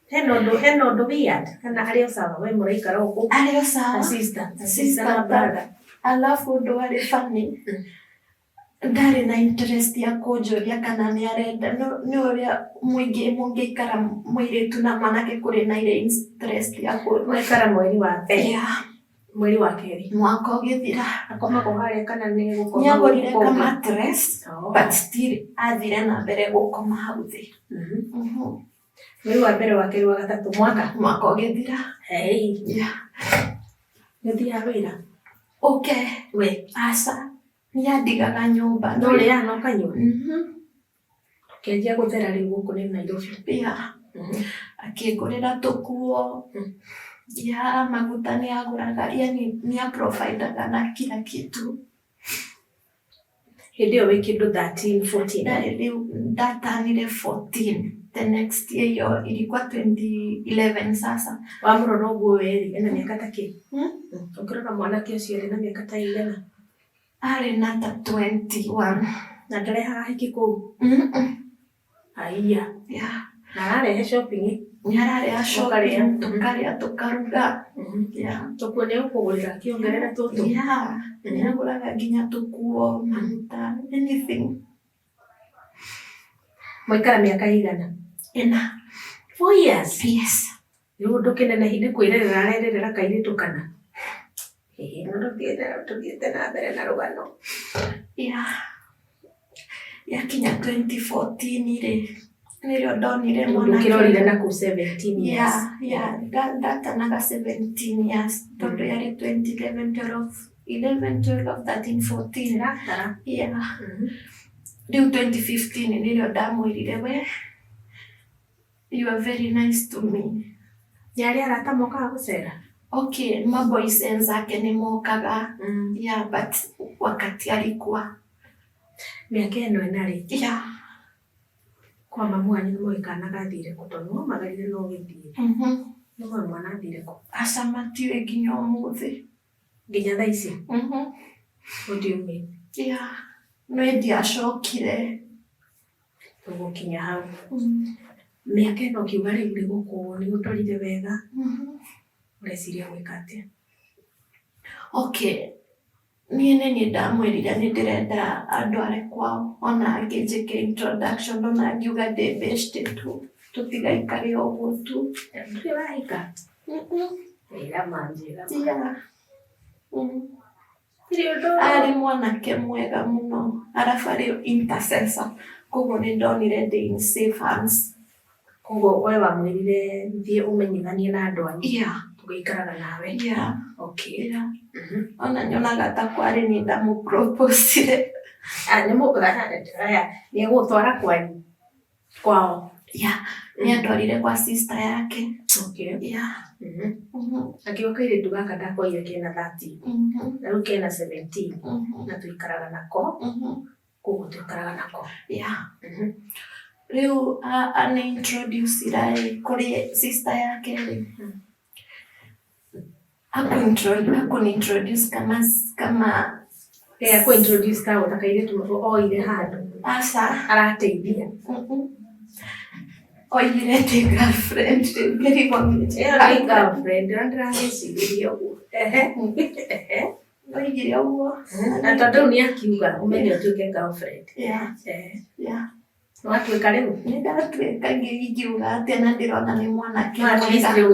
Hena ũndũ weird kana arĩ o sawa we mũraikara ũguo? Arĩ o sawa. Sister na brother. Alafu ũndũ warĩ funny, ndarĩ na interest ya kũnjũria kana nĩarenda. Nĩ ũrĩa mũingĩ mũngĩikara mũirĩtu na mwanake kũrĩ na ile interest ya kũikara mweri wa mbere. Mweri wa kerĩ. Mwaka ũgĩthira. Akomagwo harĩa kana nĩgũkoma? Nĩagũrire ka mattress, but still athire na mbere gũkoma hau thĩ. Mweri wa mbere, wa kerĩ, wa gatatũ, mwaka ũgĩthira. Nĩũthiaga wĩra? We, aca. Nĩandigaga nyũmba. No rĩanoka nyũmba? Kĩanjia gũthera rĩu gũkũ nĩ Nairobi. akĩngũrĩra tũkuo ya maguta nĩagũraga, yani nĩaprovidaga na kila kitu. Hĩndĩ ĩyo wĩ kĩndũ 13, 14? Rĩu ndatanire 14, the next year hiyo ilikuwa 2011 sasa. Wamũrora ũguo weri ena mĩaka ta kĩ? Ũkĩrora mwanake ũcio arĩ na mĩaka ta igana? Arĩ na ta 21. Na ndarehaga hiki kũu? Aiya. Na ararehe shopping? Nĩarareha shopping, tũkarĩa tũkaruga. Tũkuo nĩegũkũgũrĩra akĩongerera tũtũ? Nĩagũraga nginya tũkuo, maguta, anything. Mwaikara mĩaka igana? 4 years? Yes. Rĩu ndũkĩnenehi nĩ kwĩrerera arererera kairĩtu kana? No tũthiĩte na mbere na rũgano. Yakinya 2014 nĩrĩo ndonire mwanake. Ndũkĩrorire na kũu 17 years? Ndatanaga 17 years tondũ yarĩ 2011, 12, 13, 14. Rĩu 2015 nĩrĩo ndamwĩrire, we, you are very nice to me. Nĩarĩ arata mokaga gũcera? Okay, maboys enzake nĩmokaga, but wakati alikuwa. Mĩaka ĩno ĩnarĩ? Kwa mamu wanyu nĩmoĩkana gathire kũ tondũ nĩmaumagarire no gĩthiĩ? Nĩmoĩ mwana athire kũ? Aca matiũĩ nginya ũmũthĩ. Nginya thaa ici? What do you mean? No ndiacokire. Tũgũkinya hau. Mĩaka ĩno ũkiuga rĩu nĩ gũkũ nĩgũtwarire wega? Ũreciria gwĩka atĩa? Okay, niĩ nĩ ndamwĩrire nĩndĩrenda andware kwao, ona angĩnjĩke introduction, ona ngiuga ndĩ beshte tu, tũtigaikare ũguo tu. Ndũrĩ wahika? Ĩra manjĩra. Arĩ mwanake mwega mũno, arabu arĩ intercessor, koguo nĩndonire ndĩ in safe hands. Koguo we wamwĩrire thiĩ ũmenyithanie na andũ anyu? Tũgĩikaraga nawe? Okay. Ona nyonaga ta kwarĩ niĩ ndamũproposire. Nĩegũtwara kwanyu? Kwao? Nĩandwarire kwa sister yake. Akiuga kairĩtu gaka ndakoire kena 30, na rĩu kena 17, na tũikaraga nako, koguo tũikaraga nako. Rĩu anĩ-introduce kũrĩ sister yake rĩ, hakũni-introduce kama kũ-introduce ta kairĩtu oire handũ? Aca. Arateithia? Oigire ndĩ girlfriend, ngĩrigwo ĩyo nĩ girlfriend, na ndĩragĩcirĩria ũguo. Oigire ũguo. Na tondũ rĩu nĩakiuga ũmenye ũtuĩke girlfriend. Watuĩka rĩu? Nĩndatuĩka ngiuga atĩ na ndĩrona nĩ mwanake mwega. At least rĩu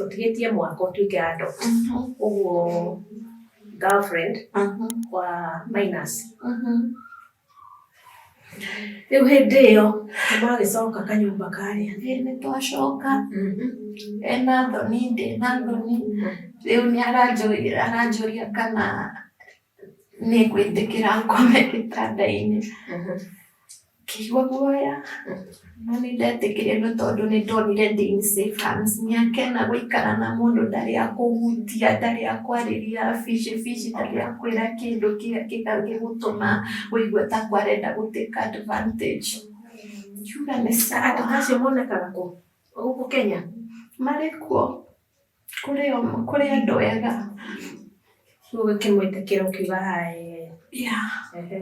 ũtigĩtie mwaka ũtuĩke adult. Ũguo girlfriend wa minus. Rĩu hĩndĩ ĩyo nĩmwagĩcoka kanyũmba karĩa? Nĩtwacoka. Ena thoni, ndĩna thoni. Rĩu nĩaranjũria kana nĩngwĩtĩkĩra ngome gĩtanda-inĩ. Ngĩigua guoya, no nĩndetĩkĩrire nĩ tondũ nĩndonire ndĩ in safe hands. Nĩakena gũikara na mũndũ ndarĩ akũhutia, ndarĩ akwarĩria fici, ndarĩ akwĩra kĩndũ gĩgũtũma wĩigue ta kwarenda gũtake advantage. Ngiuga nĩ sawa. Andũ acio monekaga kũ? Gũkũ Kenya? Marĩ kuo, kũrĩ andũ ega. Rĩu ũgĩkĩmwĩtĩkĩra ũkiuga haya.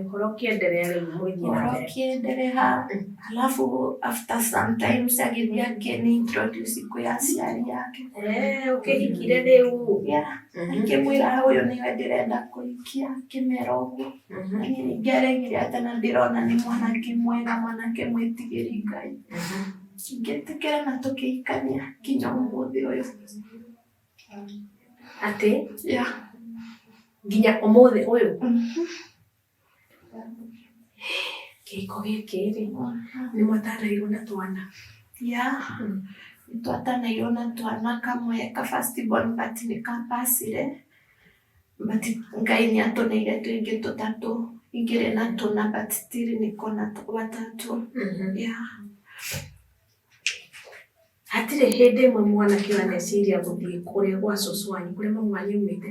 Ũhoro ũkĩenderea rĩu mũgĩthiĩ na mbere? Ũkĩenderea, alafu after sometimes agĩthiĩ akĩni-introduce kwĩ aciari ake. Ũkĩhikire rĩu? Akĩmwĩra ũyũ nĩwe ndĩrenda kũhikia, akĩmera ũguo. Ngeregire atĩ na ndĩrona nĩ mwanake mwega, mwanake mwĩtigĩri Ngai. Ngĩtĩkĩra na tũkĩhikania kinya ũmũthĩ ũyũ. Atĩ? Nginya ũmũthĩ ũyũ? Kĩhiko gĩkĩ rĩ, nĩmwatanĩirwo na twana? Nĩtwatanĩirwo na twana, kamwe ka first born but nĩkapacire, but Ngai nĩatũneire tũingĩ tũtatũ, igĩrĩ na tũna but still nĩko na watatũ. Hatire hĩndĩ ĩmwe mwanake waneciria gũthiĩ kũrĩa gwa cũcũ wanyu kũrĩa mamu wanyu aumĩte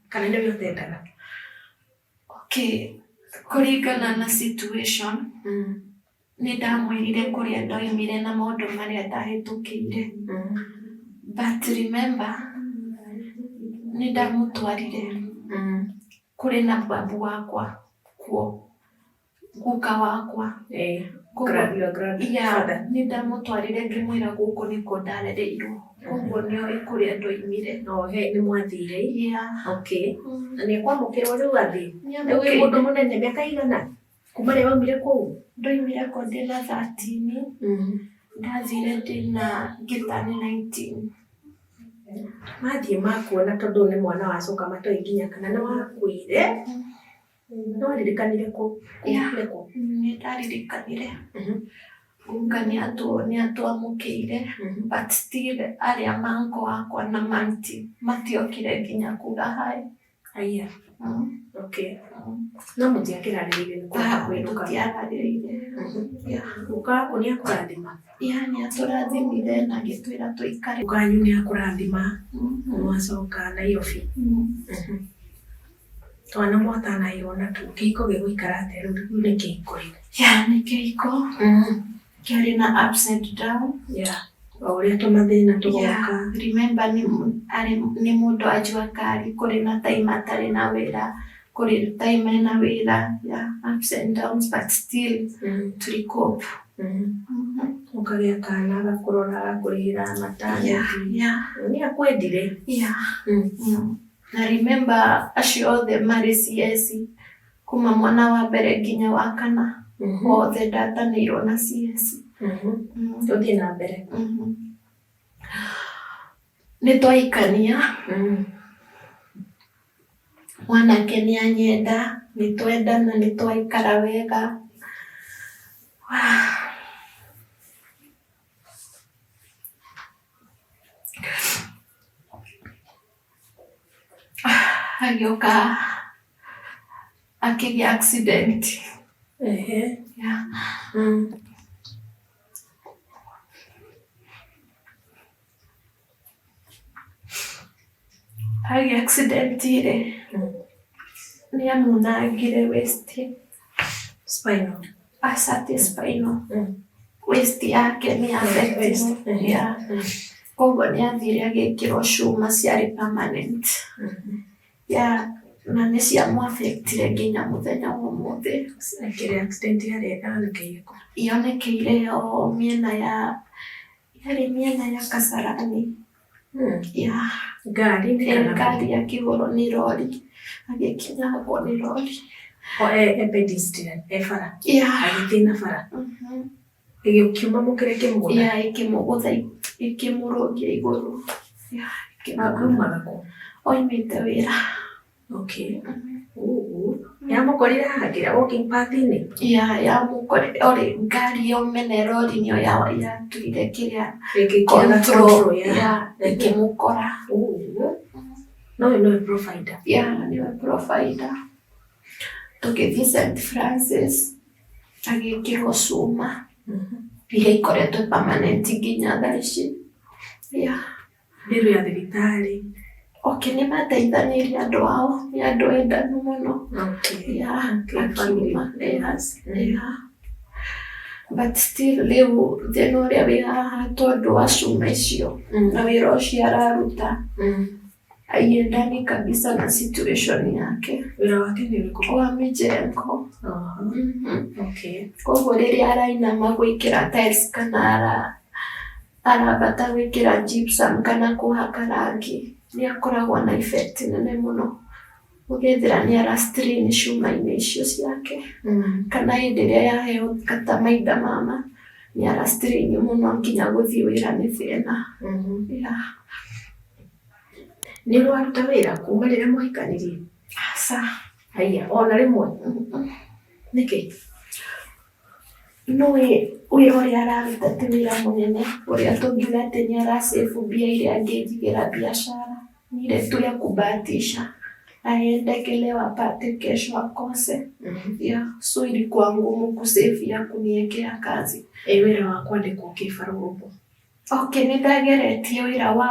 kana nĩwe ũtendaga? Okay, kũringana na situation nĩ ndamwĩrire kũrĩa ndoimire na maũndũ marĩa ndahĩtũkĩire. But remember, nĩ ndamũtwarire kũrĩ na babu wakwa kuo, guka wakwa. Nĩ ndamũtwarire ngĩmwĩra gũkũ nĩkuo ndarereirwo. Koguo nĩoĩ kũrĩa ndoimire. Nĩ mwathire? Okay. Na nĩ akwamũkĩrwo rĩu athiĩ? Rĩu wĩ mũndũ mũnene mĩaka igana kuma rĩrĩa waumire kũu? Ndoimire kuo ndĩna 13. Ndathire ndĩna ngĩtani 19. Mathiĩ makuona tondũ nĩ mwana wacoka matoĩ nginya kana nĩ wakuire. No waririkanire kũ? Nĩ ndaririkanire. Guka nĩ atwamũkĩire, but still arĩa mango wakwa na manti matiokire nginya kuga hi. Aya. Okay. No mũtiakĩrarĩrĩire nĩ kwenda kwĩruka? Tũtiararĩrĩire. Guka waku nĩ akũrathima? Nĩ atũrathimire na agĩtwĩra tũikare. Guka wanyu nĩ akũrathima mwacoka Nairobi? Twana mwatanahĩrwo na kĩhiko gĩgũikara atĩa rĩu nĩ kĩhiko rĩu? Nĩ kĩhiko kĩarĩ na ups and down. O ũrĩa tũmathĩna tũgoka. Remember nĩ mũndũ ajua kari, kũrĩ na time atarĩ na wĩra, kũrĩ time ena wĩra. Ups and downs, but still tũrĩ-cope. Ũkagĩa kana agakũrora, agakũrĩhĩra matanya. Nĩ akwendire? Na remember acio othe marĩ CS, kuma mwana wa mbere nginya wa kana, othe ndatanĩirwo na CS. Tũthiĩ na mbere. Nĩ twaikania. Mwanake nĩ anyenda, nĩ twendana, nĩ twaikara wega. Agĩũka akĩgĩa accident. Agĩa accident ire nĩ amunangire waist. Spinal? Asate spinal. Waist yake nĩ affected. Koguo nĩ athire agĩkĩrwo cuma ciarĩ permanent. Na nĩ ciamũ-affectire nginya mũthenya wa ũmũthĩ. Akĩrĩ accident harĩa yonekeire kũ? Yonekeire o mĩena ya Kasarani. Ngari akĩgũrwo nĩ rori, agĩkinyagwo nĩ rori. Pedestrian, bara? Agĩthiĩ na bara? Ĩgĩkiuma mũkĩra ĩkĩmũgũtha? Ĩkĩmũgũtha, ĩkĩmũrũngia igũrũ. Aumaga kũ? Oimĩte wĩra. Okay. Yamũkorire haha kĩrĩa walking path-inĩ? Yamũkorire orĩ ngari yaumene rori nĩyo yatuire kĩrĩa control ĩkĩmũkora. Nowe nĩwe provider? Nĩwe provider. Tũgĩthiĩ St. Francis agĩkĩrwo cuma iria ikoretwo permanent nginya thaa ici. Mbiru ya thibitarĩ? Nĩ mateithanĩirie andũ ao, nĩ andũ endanu mũno. But still rĩu thĩna ũrĩa wĩ haha tondũ wa cuma icio na wĩra ũcio araruta, aiendani kabisa na situation yake. Wĩra wake nĩ ũrĩkũ? Wa mĩjengo. Koguo rĩrĩa arainama gwĩkĩra tiles kana arabata gwĩkĩra gypsum kana kũhaka rangi, nĩ akoragwo na effect nene mũno. Ũgethĩra nĩ ara-strain cuma-inĩ icio ciake. Kana hĩndĩ ĩrĩa yaheo kata maitha mama, nĩ ara-strain mũno nginya gũthiĩ wĩra nĩ thĩna. Nĩ ũraruta wĩra kuma rĩrĩa mũhikanirie? Aca. Ona rĩmwe? Nĩkĩ? Nũĩ wĩra ũrĩa araruta ti wĩra mũnene ũrĩa tũngiuga atĩ nĩ ara-save mbia iria angĩnjigĩra biashara. Ni ile tu ya kubahatisha. Aende leo apate kesho akose. So ilikuwa ngumu kusave ya kuniekea kazi. Wĩra wa kwandĩkwo kĩbarũrũ? Okay, nĩndageretie wĩra wa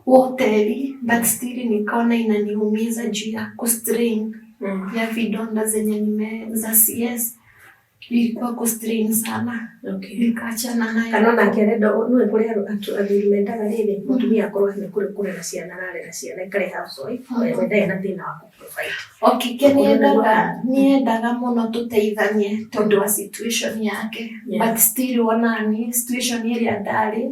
hoteli but still nikaona inaniumiza juu ya kustrain ya vidonda zenye za CS ilikuwa kustrain sana. Okay. Nikaachana nayo. Kanona kerendo nwe kuri athuri mendaga riri mutumia akorwo ni kuri na ciana na ciana ikare housewife wendaga na thina wa provide. Okay, niendaga muno tuteithanie tondu wa situation yake. Yeah. But still wonani situation iria ndari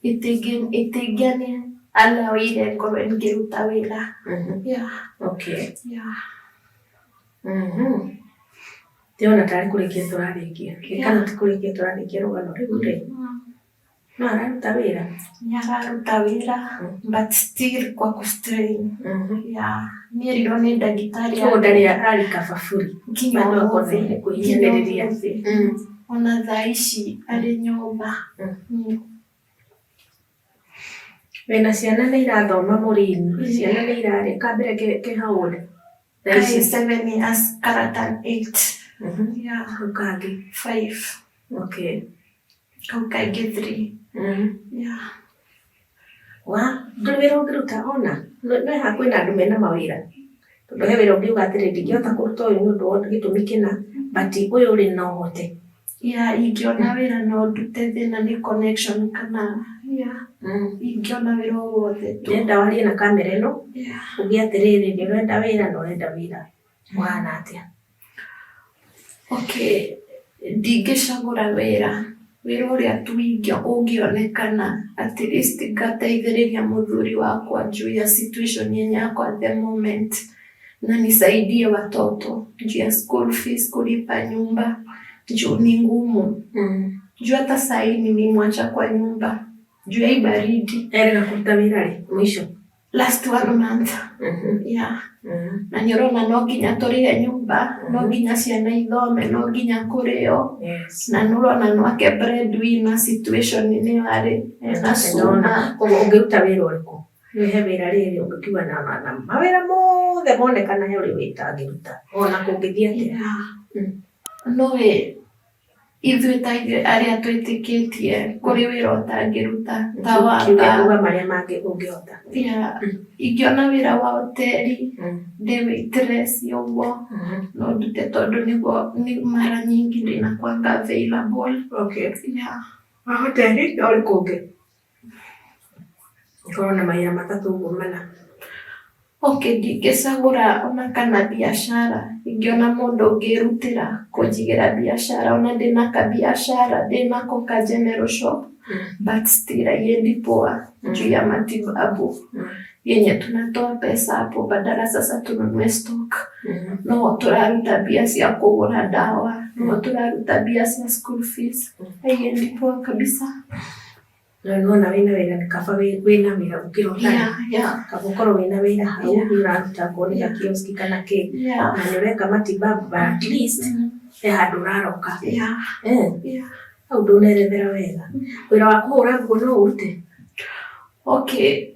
itingiani alawire ngorwe ngiruta wira. Yeah. Okay. Yeah. Tiona tari kurikia turarikia. Kana tikurikia turarikia rugano rigure. No araruta wira. Araruta wira but still kwa kustrain. Yeah. Nĩerirwo nĩ ndagĩtarĩ ndari ari kababuri. Bado akone kuhinyĩrĩria. Ona thaa ici arĩ nyũmba. Wena ciana nĩ irathoma mũrini. Ciana nĩ irarĩ kambere ke haũre. Kai 7 years, karata 8. Yeah. Ukagi 5. Okay. Ukagi 3. Yeah. Ndwira ungiruta ona. No hakwina andu mena mawira. Tondu he wira ungiuga atiri ndingihota kuruta uyu nundu wa gitumi kina but uyu uri no hote. Yeah, ingiona wira no ndute thina ni connection kana yeah. Ingiona wira wothe tu. Ndenda warie na kamera ino. Yeah. Ugi atiriri ni urenda wira no urenda wira. Wana atia. Okay, ndingĩcagũra wĩra ũrĩa tu ũngĩonekana at least ngateithĩrĩria mũthuri wakwa juu ya situation yenye yako at the moment na nisaidie watoto juu ya school fees, kulipa nyumba juu ni ngumu. Juu hata saa hii nimemwacha kwa nyumba juu ya baridi. Nakuruta wĩra rĩ mwisho? Last 1 month. Yeah. Na nĩũrona no nginya tũrĩhe nyũmba, no nginya ciana ithome, no nginya kũrĩo. Yes. Na nĩũrona nwake breadwinner situation nĩyo arĩ na cuna. Ũngĩruta wĩra ũrĩkũ? Nĩhe wĩra rĩrĩ ũngĩkiuga na mawĩra mothe monekana he ũrĩ wĩtangĩruta ona kũngĩthiĩ atĩa? No ithuĩ ta arĩa twĩtĩkĩtie kũrĩ wĩra ũtangĩruta ta wa marĩa mangĩ ũngĩhota. Ingĩona wĩra wa hoteli ndĩ waitress ũguo no ndute tondũ nĩguo mara nyingi ndĩnakuanga available. Okay. Yeah. Hoteli na ũrĩkũ ũngĩ? Ũkorwo na mawĩra matatũ ũguo mana. Okay, ndingĩcagũra ona kana biashara. Ingĩona mũndũ ũngĩrutĩra kũnjigĩra biashara ona ndĩna kabiashara ndĩnako ka general shop but still haiendi poa juu ya matibabu yenye tunatoa pesa hapo badala sasa tununue stock. No turaruta bia cia kũgũra dawa, no turaruta bia cia school fees. Haiendi poa kabisa. Nona wina wira ni kaba wina wira ukirota. Yeah. Kaba ukorwo wina wira hau uraruta kũrĩa kioski kana kĩ. Na nĩũreka matibabu but at least he handũ ũraroka. Yeah. Hau ndũnerethera wega. Wĩra wa kũhũra nguo no ũrute? Okay.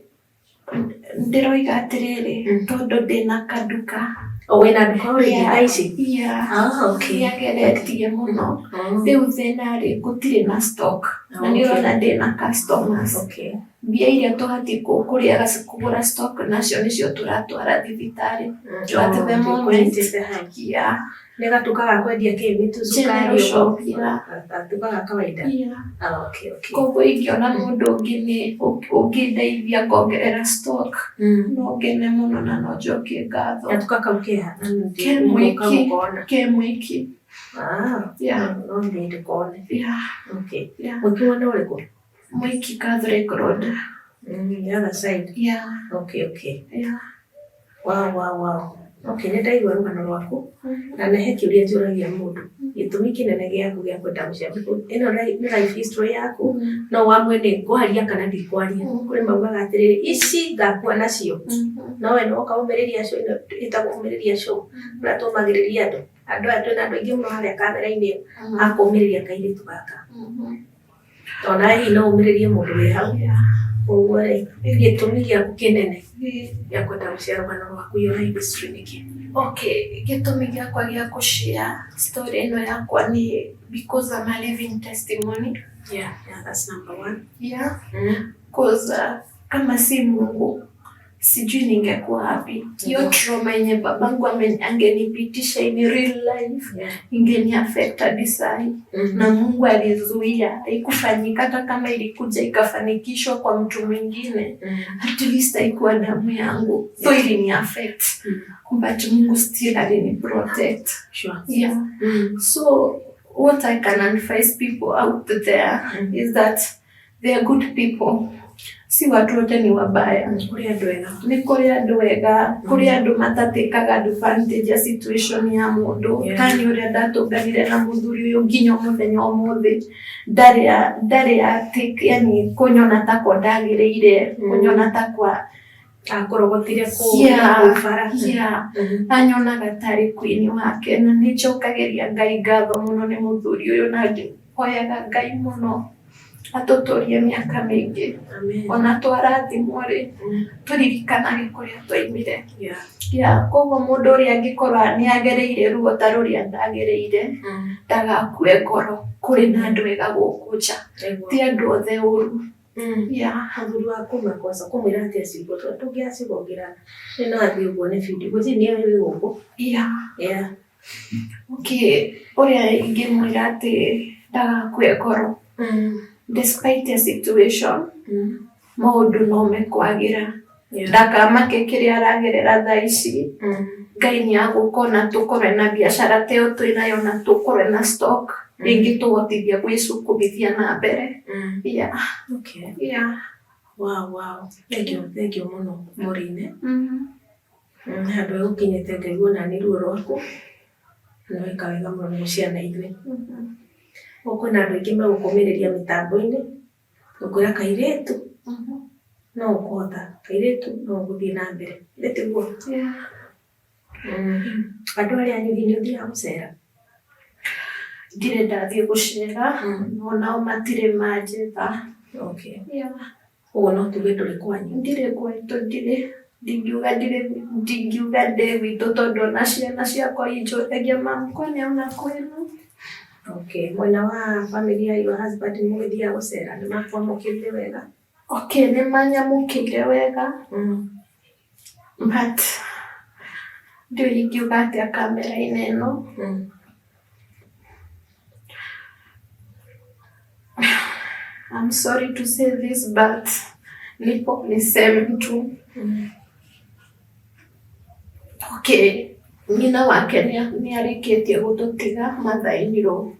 Ndiroiga atĩrĩrĩ tondũ ndĩna kaduka. Wĩna nduka ũrĩ thaa ici? Yeah. Okay. Nĩageretie mũno. Rĩu thĩna rĩ gũtirĩ na stock. Na nĩũrona ndĩna customers. Okay. Mbia iria tũhati kũrĩaga kũgũra stock nacio nĩcio tũratwara thibitarĩ. At the moment. Yeah. Nĩ gatuka ga kwendia kĩ vitu sukari shop. Gatuka ga kawaida. Yeah. Okay. Koguo ingĩona mũndũ ũngĩ ũngĩndeithia ngongerera stock no ngene mũno na no njokie ngatho. Gatuka kau kĩha? Ke Mwiki. Yeah. No ndĩ kone. Yeah. Okay. Mwiki wona ũrĩkũ? Mwiki Catholic Road. The other side? Yeah. Okay. Yeah. Wow. Okay, nĩndaigua rũgano rwaku na nehe kĩũria njũragia mũndũ. Gĩtũmi kĩnene gĩaku gĩa kwenda gũciara ĩno nĩ life history yaku no wamwe nĩ ngwaria kana ndikwaria. Kũrĩ maugaga atĩrĩrĩ ici ngakua nacio no we no kaumĩrĩria show ĩno ĩtagwo umĩrĩria show ũrĩa tũmagĩrĩria andũ twĩna andũ aingĩ mũno harĩa kamera-inĩ akũmĩrĩria kairĩtu gaka. Ona hihi no umĩrĩrie mũndũ wĩ hau. Ũguo rĩ gĩtũmi gĩaku kĩnene gĩa kwenda gũciara rũgano rwaku your life history nĩkĩ? Okay, gĩtũmi gĩakwa gĩa gũshare story ĩno yakwa nĩ because I'm a living testimony. Yeah, that's number one. Yeah. Cause kama si Mungu sijui ningekuwa happy. Hiyo trauma yenye babangu angenipitisha in real life ingeni affect hadi sahi. Na Mungu alizuia haikufanyika, hata kama ilikuja ikafanikishwa kwa mtu mwingine at least haikuwa damu yangu, so ilini affect but Mungu still alini protect. Sure. Yeah. So what I can advise people out there is that they are good people. Si watu wote ni wabaya. Ni kuri andu wega, kuri andu matatikaga advantage ya situation ya mundu. Kani uria ndatunganire na muthuri uyu nginya muthenya umuthi ndari take, yani kunyona takwa ndagiriire, kunyona takwa akorogotire ku fara. Anyonaga tari queen wake, na nichokageria Ngai ngatho muno ni muthuri uyu, na hoyaga Ngai muno atuturie miaka mingi. Ona twarathimwo ri turirikanage kuria twaimire. Koguo mundu uria angikorwa ni agereire ruo ta ruria ndagereire ndagakue ngoro. Kuri na andu ega guku nja, ti andu othe uru. Muthuri waku makosa kumwira atia ciugo tungiacigongira no athii uguo ni video guti ni wi guku. Okay, uria ingimwira ati ndagakue ngoro. Despite the situation, maundu no mekwagira. Ndakamake kiria aragerera thaa ici. Ngai ni agukona tukorwe na biashara teo twinayo na tukorwe na stock ingi tugotithia gwicukubithia na mbere. Wow. Thank you muno Murine. Handu egukinyite Ngai wona ni ruo rwaku na weka wega muno muciana ithui. Kwina andu aingi magukumiriria mitambo-ini ukwira kairetu no ukota, kairetu no guthii na mbere ndetiguo. Andu aria anyu ni uthia gucera? Ndire ndathie gucera, nao matire manjetha. Uguo no tuge turi kwanyu? Ndire kwetu, ndingiuga ndi gwitu tondu ona ciana ciakwa injũragia mamkwa ni ona kwenu. Mwena wa family ya your husband mugithia gucera ni makwamukire wega? Ni manyamukire wega. But ndio ingiuga atia kamera-ini ino. I'm sorry to say this, but nipo niseme tu. Nyina wake ni arikitie gututiga mathaini ro.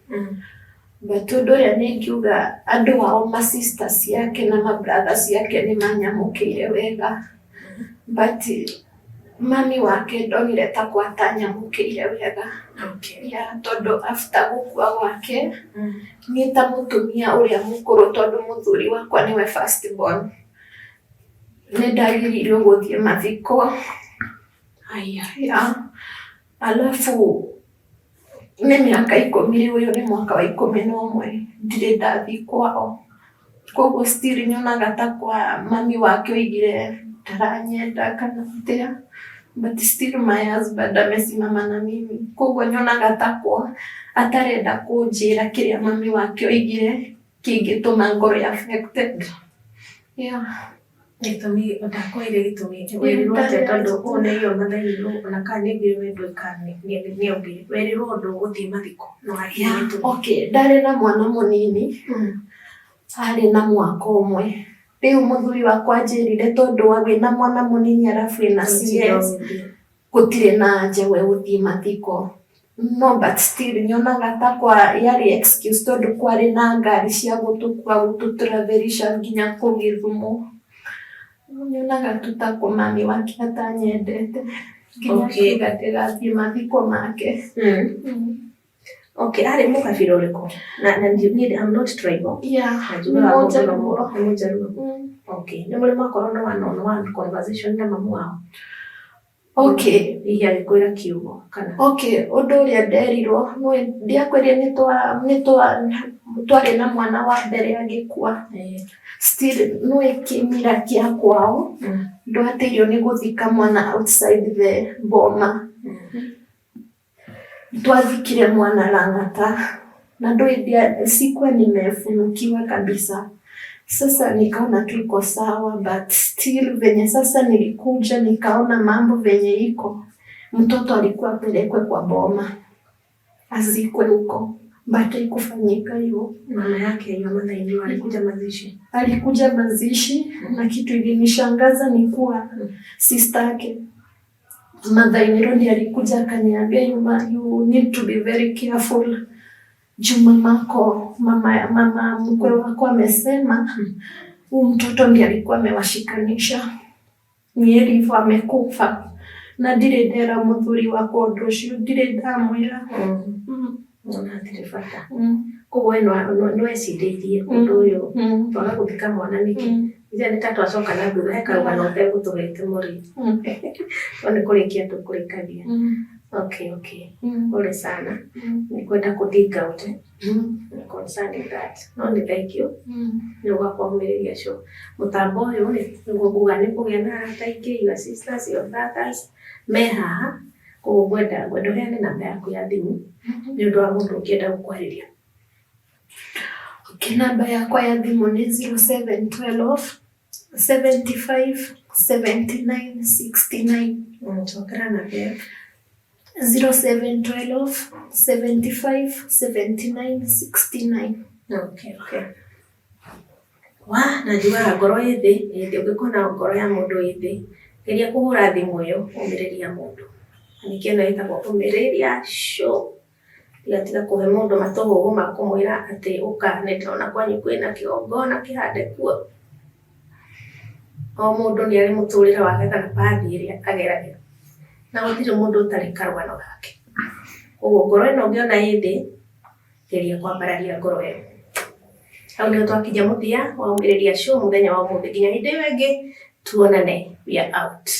But undu uria ningiuga andu ao ma sisters yake na ma brothers yake ni manyamukire wega. But mami wake ndonire ta kwatanyamukire wega. Tondu after gukua gwake ni ta mutumia uria mukuru, tondu muthuri wakwa niwe first born. Ni ndagiririo guthie mathiko. Alafu ni miaka 10 uyu ni mwaka wa 11 ndire ndathi kwao. Koguo still nyonaga ta kwa mami wake oigire ndaranyenda kana atia, but still my husband amesimama na mimi. Koguo nyonaga ta kwa atarenda kunjira kiria mami wake oigire kingituma ngoro affected. Gitumi ndakwire gitumi wirirwo atia tondu une iyo mathaini ona kana ningire wendo ikane ni ongire wirirwo ndu guthii mathiko no agia gitumi. Ndari na mwana munini ari na mwaka umwe. Riu muthuri wakwa njirire tondu wa wina mwana munini arafu ina CS gutire na anja we guthii mathiko. No, but still nyonaga ta kwa yari excuse tondu kwari na ngari cia gutukua gututravelisha nginya ku Githumo. Nyonaga tutako mami wake atanyendete nginya tigathie mathiko make. Ari mukabira uriku? Na I'm not tribal. Mujaruo. Ni muri mwakorwo na one conversation na mamu wao? Iya alikwira kiugo kana? Undu uria nderirwo ndiakwirie ni twari na mwana wa mbere agikua. Still no kimira kia kwao ndwatirio ni guthika mwana outside the boma. Twathikire mwana Lang'ata na ndio sikuwa nimefunukiwa kabisa. Sasa nikaona tu iko sawa, but still venye sasa nilikuja nikaona mambo venye iko, mtoto alikuwa apelekwe kwa boma azikwe huko, but haikufanyika hivyo. Mama yake hiyo mama ndio alikuja mazishi. Alikuja mazishi na kitu ilinishangaza ni kuwa sister yake Mother Irodi alikuja akaniambia, you need to be very careful. Juu mama mkwe wako amesema huyu mtoto ndiye alikuwa amewashikanisha. Nieri hivyo amekufa. Na ndire ndera muthuri wako ũndũ ũcio, ndire ndamwĩra. Ona ndirifata. Koguo no ecirĩtie ũndũ ũyũ. Twaga gũthika mwana nĩkĩ. Ithe nĩ ta twacoka na thutha hekarũga na ũtegũtũgete mũrĩ. Nĩ kũrĩkia tũkũrĩkagia. Okay. Pole sana. Nikwenda kuthiga ute. Concerning that. No nĩ thank you. Nĩ ũgakwamĩrĩria show. Mũtambo ũyũ nĩguo kuga nĩ kũgĩa na arata aingĩ, your sisters, your brothers, me haha. Koguo ngwenda ũheane namba yaku ya thimũ nĩ ũndũ wa mũndũ ũngĩenda gũkwarĩria. Okay, namba yakwa ya thimũ nĩ 0712 75 79 69. Chokera na pia 0712 75 79 69. Okay. Najua ngoro ĩthĩ ũngĩkona ngoro ya mũndũ ĩthĩ, geria kũhũra thimũ ĩyo ũmĩrĩria mũndũ. Nĩkĩo ĩno ĩtagwo ũmĩrĩria show. Tiga kũhe mũndũ matũhũgũ ma kũmwĩra atĩ ũka nĩndĩrona kwanyu kwĩna kĩgongona kĩhande kuo. O mũndũ nĩ arĩ mũtũrĩre wake kana pathi ĩrĩa ageragĩra. Na gũtirĩ mũndũ ũtarĩ karũgano gake. Koguo ngoro ĩno ũngĩona ĩthĩ, geria kwambararia ngoro ĩyo. Hau nĩho twakinya mũthia wa ũmĩrĩria show mũthenya wa ũmũthĩ. Nginya hĩndĩ ĩyo ĩngĩ tuonane, we are out.